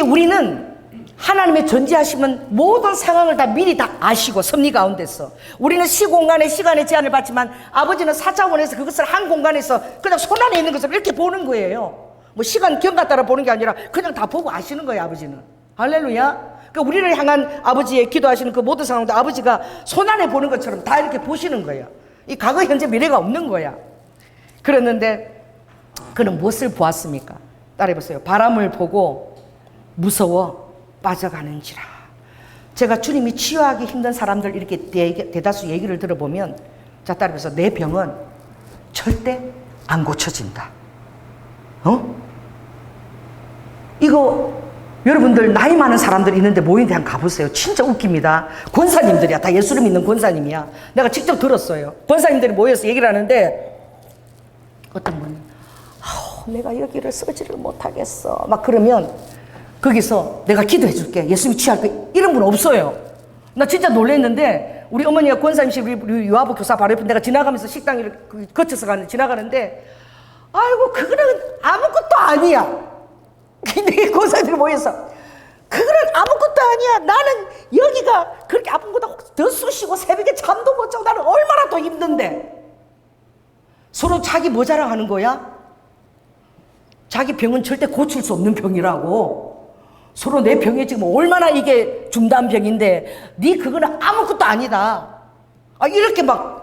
우리는 하나님의 존재하심은 모든 상황을 다 미리 다 아시고 섭리 가운데서 우리는 시공간에 시간의 제한을 받지만 아버지는 사차원에서 그것을 한 공간에서 그냥 손안에 있는 것을 이렇게 보는 거예요. 뭐 시간 경과 따라 보는 게 아니라 그냥 다 보고 아시는 거예요. 아버지는. 할렐루야. 그러니까 우리를 향한 아버지의 기도하시는 그 모든 상황도 아버지가 손안에 보는 것처럼 다 이렇게 보시는 거예요. 이 과거 현재 미래가 없는 거야. 그랬는데 그는 무엇을 보았습니까? 따라해보세요. 바람을 보고 무서워 빠져가는지라. 제가 주님이 치유하기 힘든 사람들 이렇게 대다수 얘기를 들어보면, 자, 따라해서 내 병은 절대 안 고쳐진다. 이거 여러분들 나이 많은 사람들 있는데 모임에 한번 가보세요. 진짜 웃깁니다. 권사님들이야. 다 예수를 믿는 권사님이야. 내가 직접 들었어요. 권사님들이 모여서 얘기를 하는데 어떤 분이 내가 여기를 쓰지를 못하겠어 막 그러면 거기서 내가 기도해 줄게. 예수님이 취할게. 이런 분 없어요. 나 진짜 놀랐는데 우리 어머니가 권사님실 우리 유아부 교사 바로 옆에 내가 지나가면서 식당을 거쳐서 지나가는데 아이고 그거는 아무것도 아니야. 근데 권사님들이 모여서 그거는 아무것도 아니야. 나는 여기가 그렇게 아픈 것보다 더 쑤시고 새벽에 잠도 못 자고 나는 얼마나 더 힘든데. 서로 자기 뭐 자랑하는 거야? 자기 병은 절대 고칠 수 없는 병이라고. 서로 내 병이 지금 얼마나 이게 중단 병인데 네 그거는 아무것도 아니다. 이렇게 막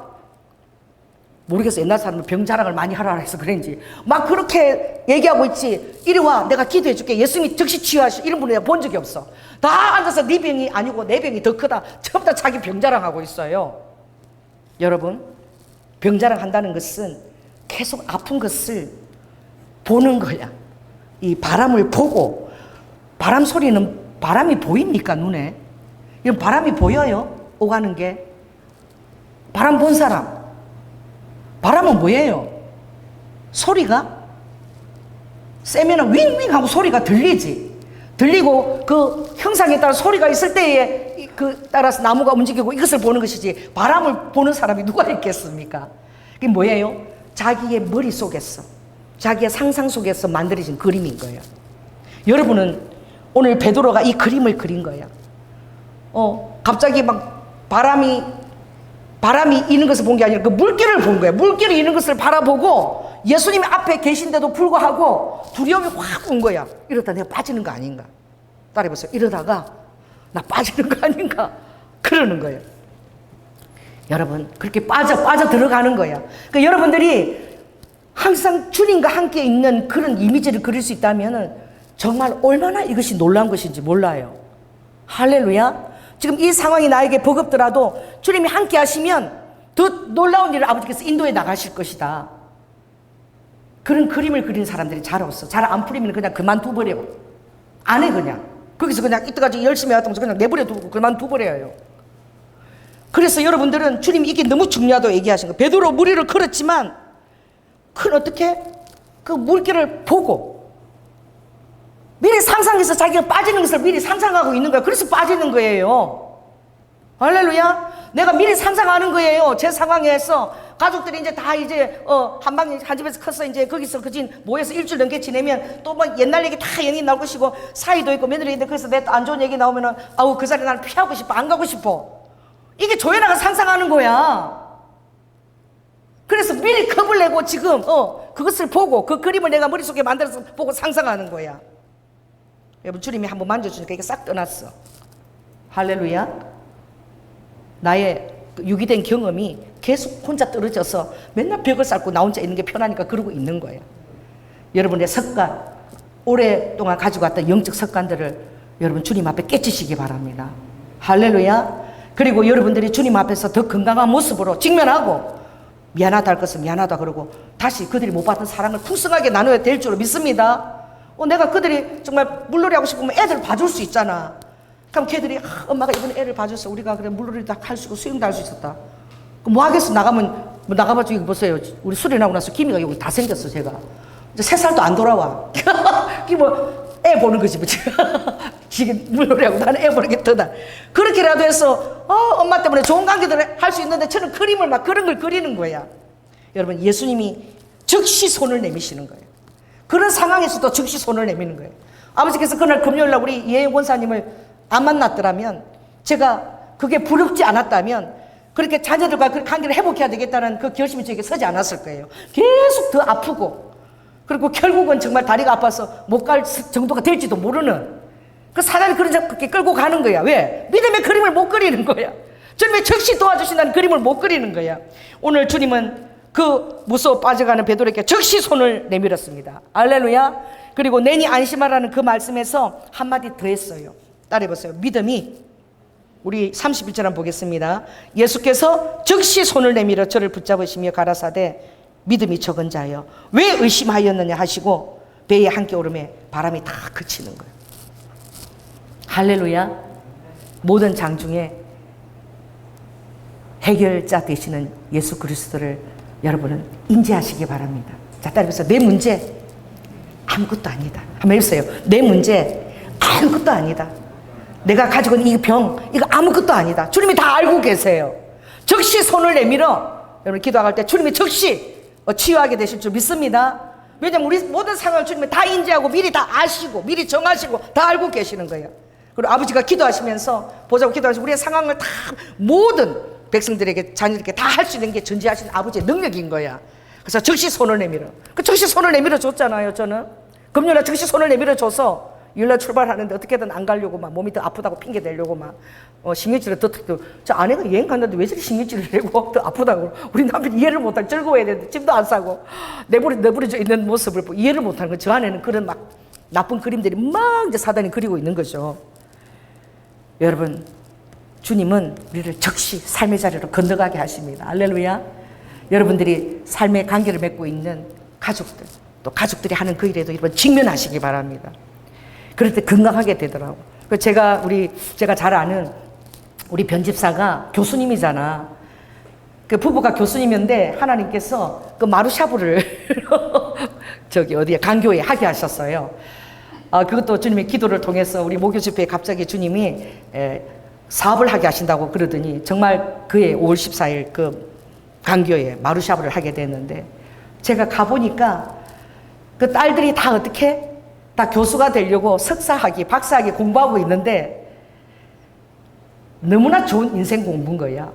모르겠어. 옛날 사람은 병 자랑을 많이 하라 해서 그런지 막 그렇게 얘기하고 있지. 이리 와 내가 기도해 줄게. 예수님이 즉시 치유하시. 이런 분을 내가 본 적이 없어. 다 앉아서 네 병이 아니고 내 병이 더 크다. 전부 다 자기 병 자랑하고 있어요. 여러분, 병 자랑한다는 것은 계속 아픈 것을 보는 거야. 이 바람을 보고, 바람 소리는 바람이 보입니까 눈에? 이건 바람이 보여요? 오가는 게. 바람 본 사람. 바람은 뭐예요? 소리가 세면은 윙윙 하고 소리가 들리지. 들리고 그 형상에 따라 소리가 있을 때에 그 따라서 나무가 움직이고 이것을 보는 것이지 바람을 보는 사람이 누가 있겠습니까? 그게 뭐예요? 자기의 머릿속에서, 자기의 상상 속에서 만들어진 그림인 거예요. 여러분은 오늘 베드로가 이 그림을 그린 거예요. 갑자기 막 바람이 있는 것을 본 게 아니라 그 물결을 본 거예요. 물결이 있는 것을 바라보고 예수님이 앞에 계신데도 불구하고 두려움이 확 온 거야. 이러다 내가 빠지는 거 아닌가? 따라해보세요. 이러다가 나 빠지는 거 아닌가? 그러는 거예요. 여러분, 그렇게 빠져 들어가는 거야. 그러니까 여러분들이 항상 주님과 함께 있는 그런 이미지를 그릴 수 있다면 정말 얼마나 이것이 놀라운 것인지 몰라요. 할렐루야. 지금 이 상황이 나에게 버겁더라도 주님이 함께 하시면 더 놀라운 일을 아버지께서 인도해 나가실 것이다. 그런 그림을 그리는 사람들이 잘 없어. 잘 안 풀리면 그냥 그만둬버려. 안 해 그냥. 거기서 그냥 이때까지 열심히 해왔다면서 그냥 내버려두고 그만둬버려요. 그래서 여러분들은 주님이 이게 너무 중요하다고 얘기하신 거예요. 베드로 무리를 걸었지만 그는 어떻게 그 물길을 보고 미리 상상해서 자기가 빠지는 것을 미리 상상하고 있는 거예요. 그래서 빠지는 거예요. 할렐루야. 내가 미리 상상하는 거예요. 제 상황에서 가족들이 이제 다 이제 한 집에서 커서 이제 거기서 그진 모여서 일주일 넘게 지내면 또 뭐 옛날 얘기 다 연이 나올 것이고 사이도 있고 며느리인데 그래서 내 안 좋은 얘기 나오면은 아우 그 자리 나는 피하고 싶어. 안 가고 싶어. 이게 조연아가 상상하는 거야. 그래서 미리 겁을 내고 지금 그것을 보고 그 그림을 내가 머릿속에 만들어서 보고 상상하는 거야. 여러분, 주님이 한번 만져주니까 이게 싹 떠났어. 할렐루야. 나의 유기된 경험이 계속 혼자 떨어져서 맨날 벽을 쌓고 나 혼자 있는 게 편하니까 그러고 있는 거예요. 여러분의 습관, 오랫동안 가지고 왔던 영적 습관들을 여러분 주님 앞에 깨치시기 바랍니다. 할렐루야. 그리고 여러분들이 주님 앞에서 더 건강한 모습으로 직면하고 미안하다 할 것은 미안하다 그러고 다시 그들이 못 받은 사랑을 풍성하게 나눠야 될 줄 믿습니다. 내가 그들이 정말 물놀이 하고 싶으면 애들 봐줄 수 있잖아. 그럼 걔들이 엄마가 이번에 애를 봐줘서 우리가 그래 물놀이도 할 수 있고 수영도 할 수 있었다. 그럼 뭐 하겠어? 나가봐줘. 이거 보세요. 우리 수련하고 나서 기미가 여기 다 생겼어. 제가 이제 3살도 안 돌아와. 이게 뭐 애 보는 거지 뭐. 지금 물놀이하고 나는 애 보는 게 더다. 그렇게라도 해서 엄마 때문에 좋은 관계들을 할 수 있는데 저는 그림을 막 그런 걸 그리는 거야. 여러분, 예수님이 즉시 손을 내미시는 거예요. 그런 상황에서도 즉시 손을 내미는 거예요. 아버지께서 그날 금요일날 우리 이혜영 권사님을 안 만났더라면, 제가 그게 부럽지 않았다면 그렇게 자녀들과 그 관계를 회복해야 되겠다는 그 결심이 저에게 서지 않았을 거예요. 계속 더 아프고, 그리고 결국은 정말 다리가 아파서 못 갈 정도가 될지도 모르는, 그 사람이 그렇게 끌고 가는 거야. 왜? 믿음의 그림을 못 그리는 거야. 주님의 즉시 도와주신다는 그림을 못 그리는 거야. 오늘 주님은 그 무서워 빠져가는 베드로에게 즉시 손을 내밀었습니다. 할렐루야. 그리고 내니 안심하라는 그 말씀에서 한마디 더 했어요. 따라해보세요. 믿음이, 우리 31절 한번 보겠습니다. 예수께서 즉시 손을 내밀어 저를 붙잡으시며 가라사대 믿음이 적은 자여 왜 의심하였느냐 하시고 배에 함께 오름에 바람이 다 그치는 거예요. 할렐루야. 모든 장중에 해결자 되시는 예수 그리스도를 여러분은 인지하시기 바랍니다. 자, 따라해보세요. 내 문제 아무것도 아니다. 한번 해보세요. 내 문제 아무것도 아니다. 내가 가지고 있는 이 병, 이거 아무것도 아니다. 주님이 다 알고 계세요. 즉시 손을 내밀어 여러분 기도할 때 주님이 즉시 치유하게 되실 줄 믿습니다. 왜냐하면 우리 모든 상황을 주님이 다 인지하고 미리 다 아시고 미리 정하시고 다 알고 계시는 거예요. 그리고 아버지가 기도하시면서 보자고 기도하시고 우리의 상황을 다 모든 백성들에게 자녀들에게 다 할 수 있는 게 전지하신 아버지의 능력인 거야. 그래서 즉시 손을 내밀어. 그 즉시 손을 내밀어 줬잖아요. 저는 금요일에 즉시 손을 내밀어 줘서 일날 출발하는데 어떻게든 안 가려고 막 몸이 더 아프다고 핑계 대려고 막 신경질을 저 아내가 여행 갔는데 왜 저리 신경질을 내고 더 아프다고 우리 남편이 이해를 못할 즐거워야 되는데 짐도 안 싸고 내버려져 있는 모습을 이해를 못하는 거. 저 안에는 그런 막 나쁜 그림들이 막 이제 사단이 그리고 있는 거죠. 여러분, 주님은 우리를 즉시 삶의 자리로 건너가게 하십니다. 할렐루야. 여러분들이 삶의 관계를 맺고 있는 가족들, 또 가족들이 하는 그 일에도 여러분 직면하시기 바랍니다. 그럴 때 건강하게 되더라고. 제가 잘 아는 우리 변집사가 교수님이잖아. 그 부부가 교수님인데 하나님께서 그 마루샤브를 강교에 하게 하셨어요. 그것도 주님의 기도를 통해서 우리 모교 집회에 갑자기 주님이 사업을 하게 하신다고 그러더니 정말 그해 5월 14일 그 강교에 마루샤브를 하게 됐는데, 제가 가보니까 그 딸들이 다 어떻게 다 교수가 되려고 석사학위, 박사학위 공부하고 있는데 너무나 좋은 인생 공부인 거야.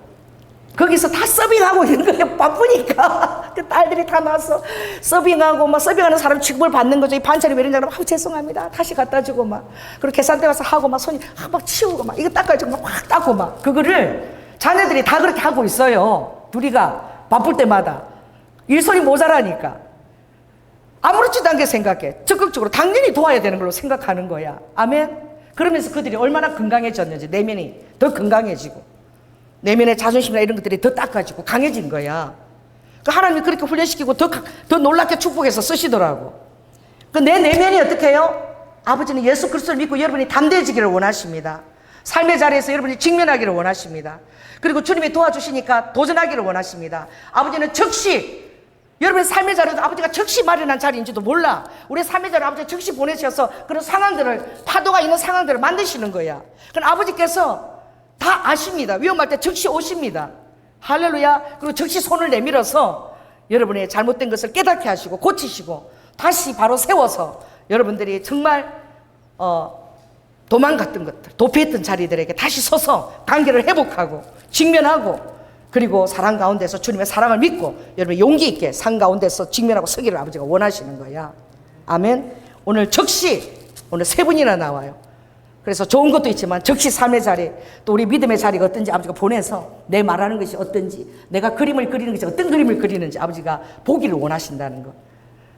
거기서 다 서빙하고 있는 거예요. 바쁘니까. 그 딸들이 다 나와서 서빙하고 막 서빙하는 사람 취급을 받는 거죠. 이 반찬이 왜 이러냐 그러면 죄송합니다. 다시 갖다 주고 막. 그리고 계산대 가서 하고 막 손이 막 치우고 막 이거 닦아주고 막 확 닦고 막. 그거를 자녀들이 다 그렇게 하고 있어요. 둘이가 바쁠 때마다. 일손이 모자라니까. 아무렇지도 않게 생각해. 적극적으로 당연히 도와야 되는 걸로 생각하는 거야. 아멘. 그러면서 그들이 얼마나 건강해졌는지, 내면이 더 건강해지고 내면의 자존심이나 이런 것들이 더 닦아지고 강해진 거야. 그 하나님이 그렇게 훈련시키고 더 놀랍게 축복해서 쓰시더라고. 그 내 내면이 어떻게 해요? 아버지는 예수 그리스도를 믿고 여러분이 담대해지기를 원하십니다. 삶의 자리에서 여러분이 직면하기를 원하십니다. 그리고 주님이 도와주시니까 도전하기를 원하십니다. 아버지는 즉시 여러분의 삶의 자리도 아버지가 즉시 마련한 자리인지도 몰라. 우리 삶의 자리를 아버지가 즉시 보내셔서 그런 상황들을, 파도가 있는 상황들을 만드시는 거야. 그럼 아버지께서 다 아십니다. 위험할 때 즉시 오십니다. 할렐루야. 그리고 즉시 손을 내밀어서 여러분의 잘못된 것을 깨닫게 하시고 고치시고 다시 바로 세워서 여러분들이 정말 도망갔던 것들, 도피했던 자리들에게 다시 서서 관계를 회복하고 직면하고, 그리고 사랑 가운데서 주님의 사랑을 믿고 여러분 용기 있게 상 가운데서 직면하고 서기를 아버지가 원하시는 거야. 아멘. 오늘 즉시 오늘 3분이나 나와요. 그래서 좋은 것도 있지만 즉시 삶의 자리, 또 우리 믿음의 자리가 어떤지 아버지가 보내서 내 말하는 것이 어떤지, 내가 그림을 그리는 것이 어떤 그림을 그리는지 아버지가 보기를 원하신다는 것.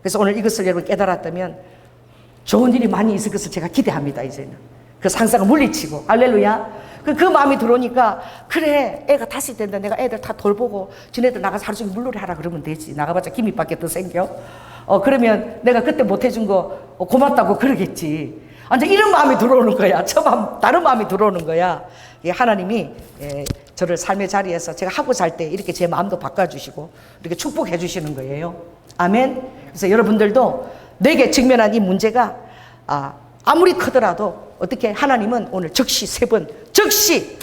그래서 오늘 이것을 여러분 깨달았다면 좋은 일이 많이 있을 것을 제가 기대합니다. 이제는 그 상상을 물리치고. 할렐루야. 그 마음이 들어오니까 그래 애가 다시 된다. 내가 애들 다 돌보고 지네들 나가서 하루 종일 물놀이 하라 그러면 되지. 나가봤자 기미밖에 더 생겨. 그러면 내가 그때 못해준 거 고맙다고 그러겠지. 완전 이런 마음이 들어오는 거야. 저 마음, 다른 마음이 들어오는 거야. 하나님이 저를 삶의 자리에서 제가 하고 살 때 이렇게 제 마음도 바꿔주시고 이렇게 축복해 주시는 거예요. 아멘. 그래서 여러분들도 내게 직면한 이 문제가 아무리 크더라도 어떻게 하나님은 오늘 즉시 3번 즉시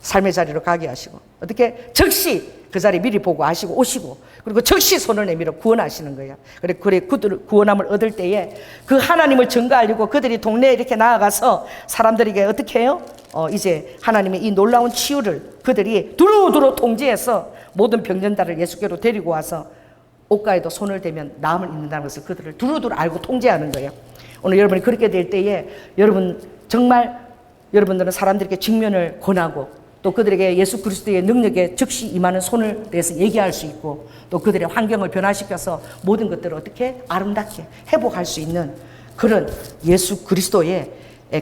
삶의 자리로 가게 하시고 어떻게 즉시 그 자리 미리 보고 아시고 오시고 그리고 즉시 손을 내밀어 구원하시는 거예요. 그래 그들 구원함을 얻을 때에 그 하나님을 증거하려고 그들이 동네에 이렇게 나아가서 사람들에게 어떻게 해요? 이제 하나님의 이 놀라운 치유를 그들이 두루두루 통제해서 모든 병전자를 예수께로 데리고 와서 옷가에도 손을 대면 나음을 입는다는 것을 그들을 두루두루 알고 통제하는 거예요. 오늘 여러분이 그렇게 될 때에 여러분 정말 여러분들은 사람들에게 직면을 권하고 또 그들에게 예수 그리스도의 능력에 즉시 임하는 손을 대해서 얘기할 수 있고 또 그들의 환경을 변화시켜서 모든 것들을 어떻게 아름답게 회복할 수 있는 그런 예수 그리스도의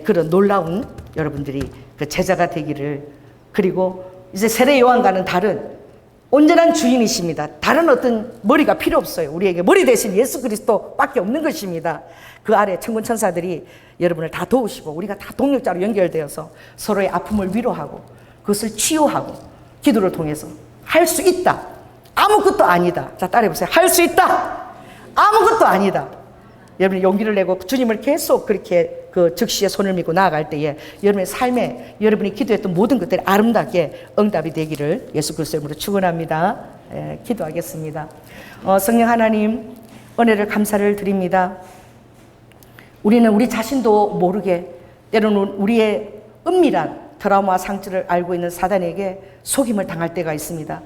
그런 놀라운 여러분들이 그 제자가 되기를 그리고 이제 세례 요한과는 다른 온전한 주인이십니다. 다른 어떤 머리가 필요 없어요. 우리에게 머리 대신 예수 그리스도밖에 없는 것입니다. 그 아래 천군 천사들이 여러분을 다 도우시고 우리가 다 동력자로 연결되어서 서로의 아픔을 위로하고 그것을 치유하고 기도를 통해서 할 수 있다. 아무것도 아니다. 자, 따라해보세요. 할 수 있다. 아무것도 아니다. 여러분이 용기를 내고 주님을 계속 그렇게 그 즉시에 손을 밀고 나아갈 때에 여러분의 삶에 여러분이 기도했던 모든 것들이 아름답게 응답이 되기를 예수 그리스도의 이름으로 축원합니다. 기도하겠습니다. 성령 하나님 은혜를 감사를 드립니다. 우리는 우리 자신도 모르게 때로는 우리의 은밀한 트라우마 상처를 알고 있는 사단에게 속임을 당할 때가 있습니다.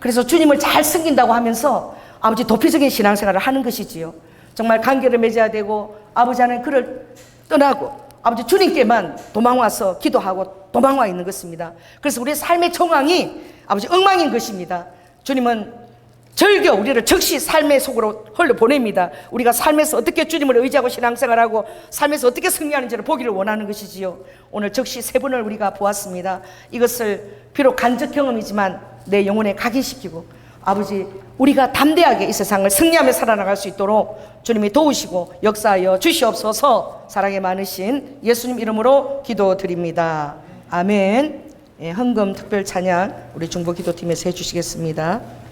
그래서 주님을 잘 섬긴다고 하면서 아버지 도피적인 신앙생활을 하는 것이지요. 정말 관계를 맺어야 되고 아버지 하나님 그를 떠나고 아버지 주님께만 도망와서 기도하고 도망와 있는 것입니다. 그래서 우리의 삶의 정황이 아버지 엉망인 것입니다. 주님은 절겨 우리를 즉시 삶의 속으로 흘려보냅니다. 우리가 삶에서 어떻게 주님을 의지하고 신앙생활하고 삶에서 어떻게 승리하는지를 보기를 원하는 것이지요. 오늘 즉시 3번을 우리가 보았습니다. 이것을 비록 간접 경험이지만 내 영혼에 각인시키고 아버지 우리가 담대하게 이 세상을 승리하며 살아나갈 수 있도록 주님이 도우시고 역사하여 주시옵소서. 사랑이 많으신 예수님 이름으로 기도드립니다. 아멘. 헌금 특별 찬양 우리 중보 기도팀에서 해주시겠습니다.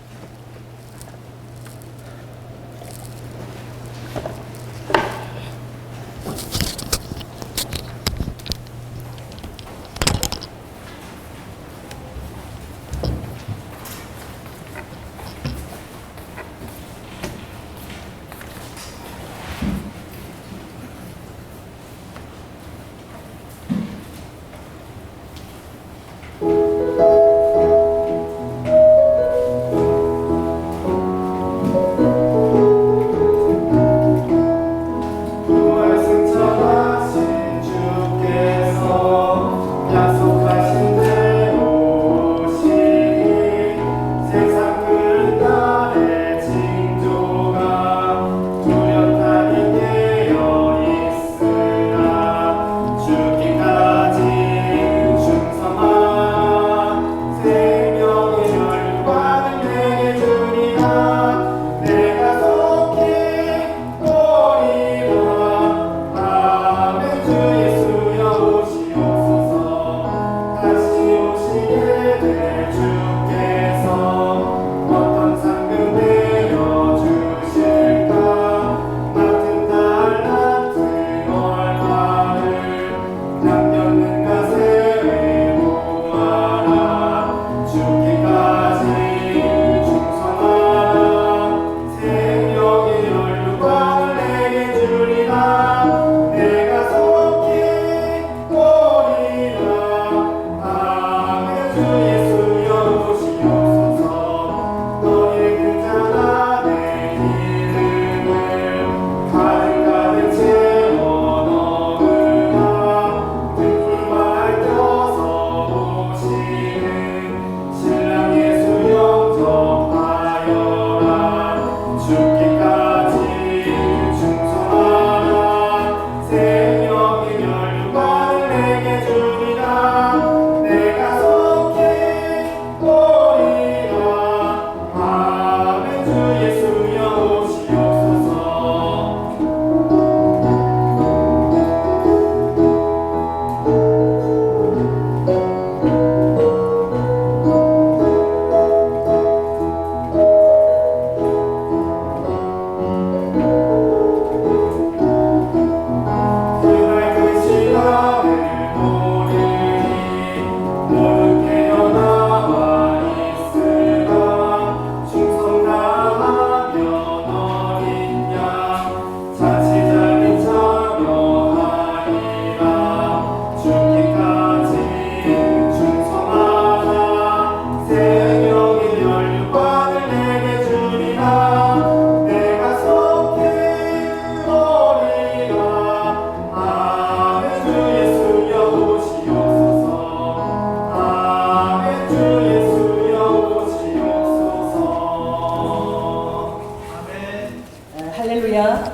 할렐루야.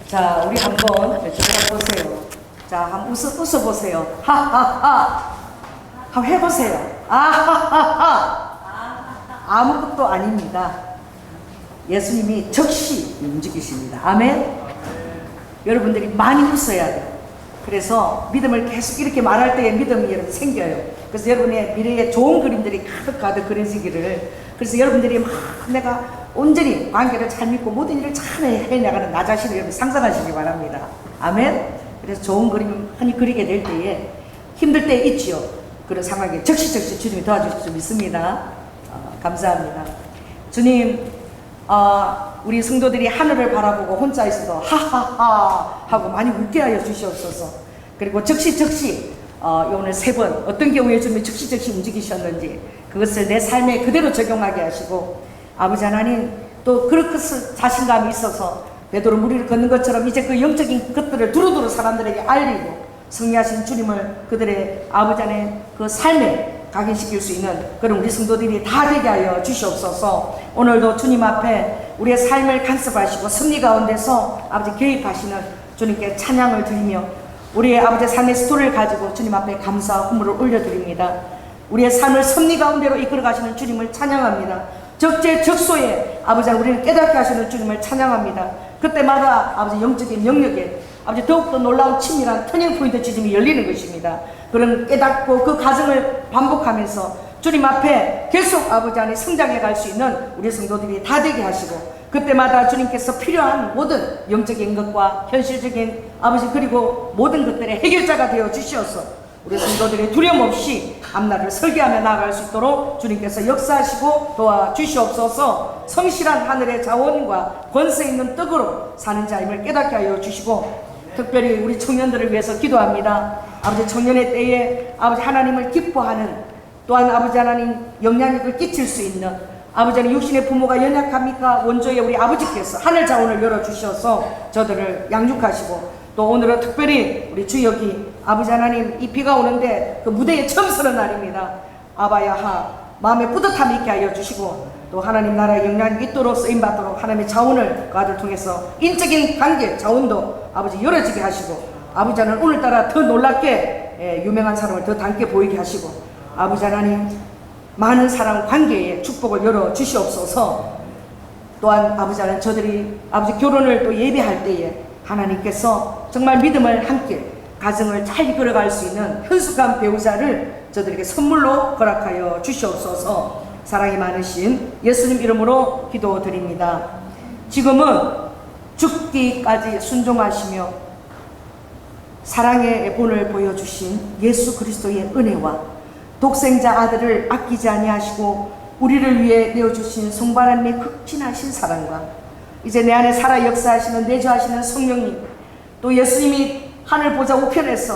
자, 우리 한번 쳐다보세요. 자, 한번 웃어보세요. 하하하. 한번 해보세요. 아하하하. 아무것도 아닙니다. 예수님이 즉시 움직이십니다. 아멘. 여러분들이 많이 웃어야 돼요. 그래서 믿음을 계속 이렇게 말할 때에 믿음이 여러분 생겨요. 그래서 여러분의 미래에 좋은 그림들이 가득 그려지기를. 그래서 여러분들이 막 내가 온전히 관계를 잘 믿고 모든 일을 잘 해나가는 나 자신을 여러분 상상하시기 바랍니다. 아멘. 그래서 좋은 그림 많이 그리게 될 때에 힘들 때 있지요. 그런 상황에 즉시 주님이 도와주실 줄 믿습니다. 감사합니다. 주님, 우리 성도들이 하늘을 바라보고 혼자 있어도 하하하 하고 많이 웃게 하여 주시옵소서. 그리고 즉시 오늘 3번 어떤 경우에 주님이 즉시 움직이셨는지 그것을 내 삶에 그대로 적용하게 하시고, 아버지 하나님, 또 그렇게 자신감이 있어서 베드로 무리를 걷는 것처럼 이제 그 영적인 것들을 두루두루 사람들에게 알리고 승리하신 주님을 그들의 아버지 안에 그 삶에 각인시킬 수 있는 그런 우리 성도들이 다 되게 하여 주시옵소서. 오늘도 주님 앞에 우리의 삶을 간섭하시고 승리 가운데서 아버지 개입하시는 주님께 찬양을 드리며 우리의 아버지 삶의 스토리를 가지고 주님 앞에 감사 후무를 올려드립니다. 우리의 삶을 승리 가운데로 이끌어 가시는 주님을 찬양합니다. 적재적소에 아버지 우리를 깨닫게 하시는 주님을 찬양합니다. 그때마다 아버지 영적인 영역에 아버지 더욱더 놀라운 친밀한 터닝포인트 지점이 열리는 것입니다. 그런 깨닫고 그 과정을 반복하면서 주님 앞에 계속 아버지 안에 성장해 갈 수 있는 우리 성도들이 다 되게 하시고, 그때마다 주님께서 필요한 모든 영적인 것과 현실적인 아버지 그리고 모든 것들의 해결자가 되어 주시어서 우리 성도들이 두려움 없이 앞날을 설계하며 나아갈 수 있도록 주님께서 역사하시고 도와주시옵소서. 성실한 하늘의 자원과 권세 있는 떡으로 사는 자임을 깨닫게 하여 주시고, 특별히 우리 청년들을 위해서 기도합니다. 아버지 청년의 때에 아버지 하나님을 기뻐하는, 또한 아버지 하나님 영향력을 끼칠 수 있는, 아버지 하나님 육신의 부모가 연약합니까? 원조의 우리 아버지께서 하늘 자원을 열어주셔서 저들을 양육하시고, 또 오늘은 특별히 우리 주역이 아버지 하나님 이 비가 오는데 그 무대에 처음 서는 날입니다. 아바야하 마음에 뿌듯함이 있게 하여 주시고, 또 하나님 나라의 영향이 있도록 쓰임받도록 하나님의 자원을 그 아들 통해서 인적인 관계 자원도 아버지 열어지게 하시고, 아버지 하나님 오늘따라 더 놀랍게 유명한 사람을 더 닮게 보이게 하시고, 아버지 하나님 많은 사람 관계에 축복을 열어 주시옵소서. 또한 아버지 하나님 저들이 아버지 결혼을 또 예배할 때에 하나님께서 정말 믿음을 함께 가정을 잘 이끌어갈 수 있는 현숙한 배우자를 저들에게 선물로 허락하여 주시옵소서. 사랑이 많으신 예수님 이름으로 기도드립니다. 지금은 죽기까지 순종하시며 사랑의 본을 보여주신 예수 그리스도의 은혜와 독생자 아들을 아끼지 아니하시고 우리를 위해 내어주신 성부 하나님의 극진하신 사랑과 이제 내 안에 살아 역사하시는 내주하시는 성령님, 또 예수님이 하늘 보좌 우편에서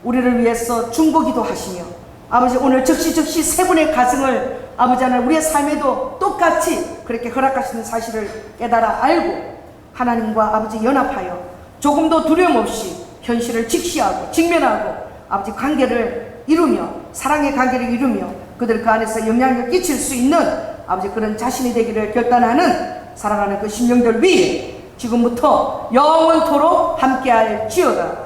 우리를 위해서 중보기도 하시며 아버지 오늘 즉시 3분의 가정을 아버지 하나님 우리의 삶에도 똑같이 그렇게 허락하시는 사실을 깨달아 알고 하나님과 아버지 연합하여 조금도 두려움 없이 현실을 직시하고 직면하고 아버지 관계를 이루며 사랑의 관계를 이루며 그들 그 안에서 영향력을 끼칠 수 있는 아버지 그런 자신이 되기를 결단하는 사랑하는 그 심령들 위에 지금부터 영원토록 함께할 지어다.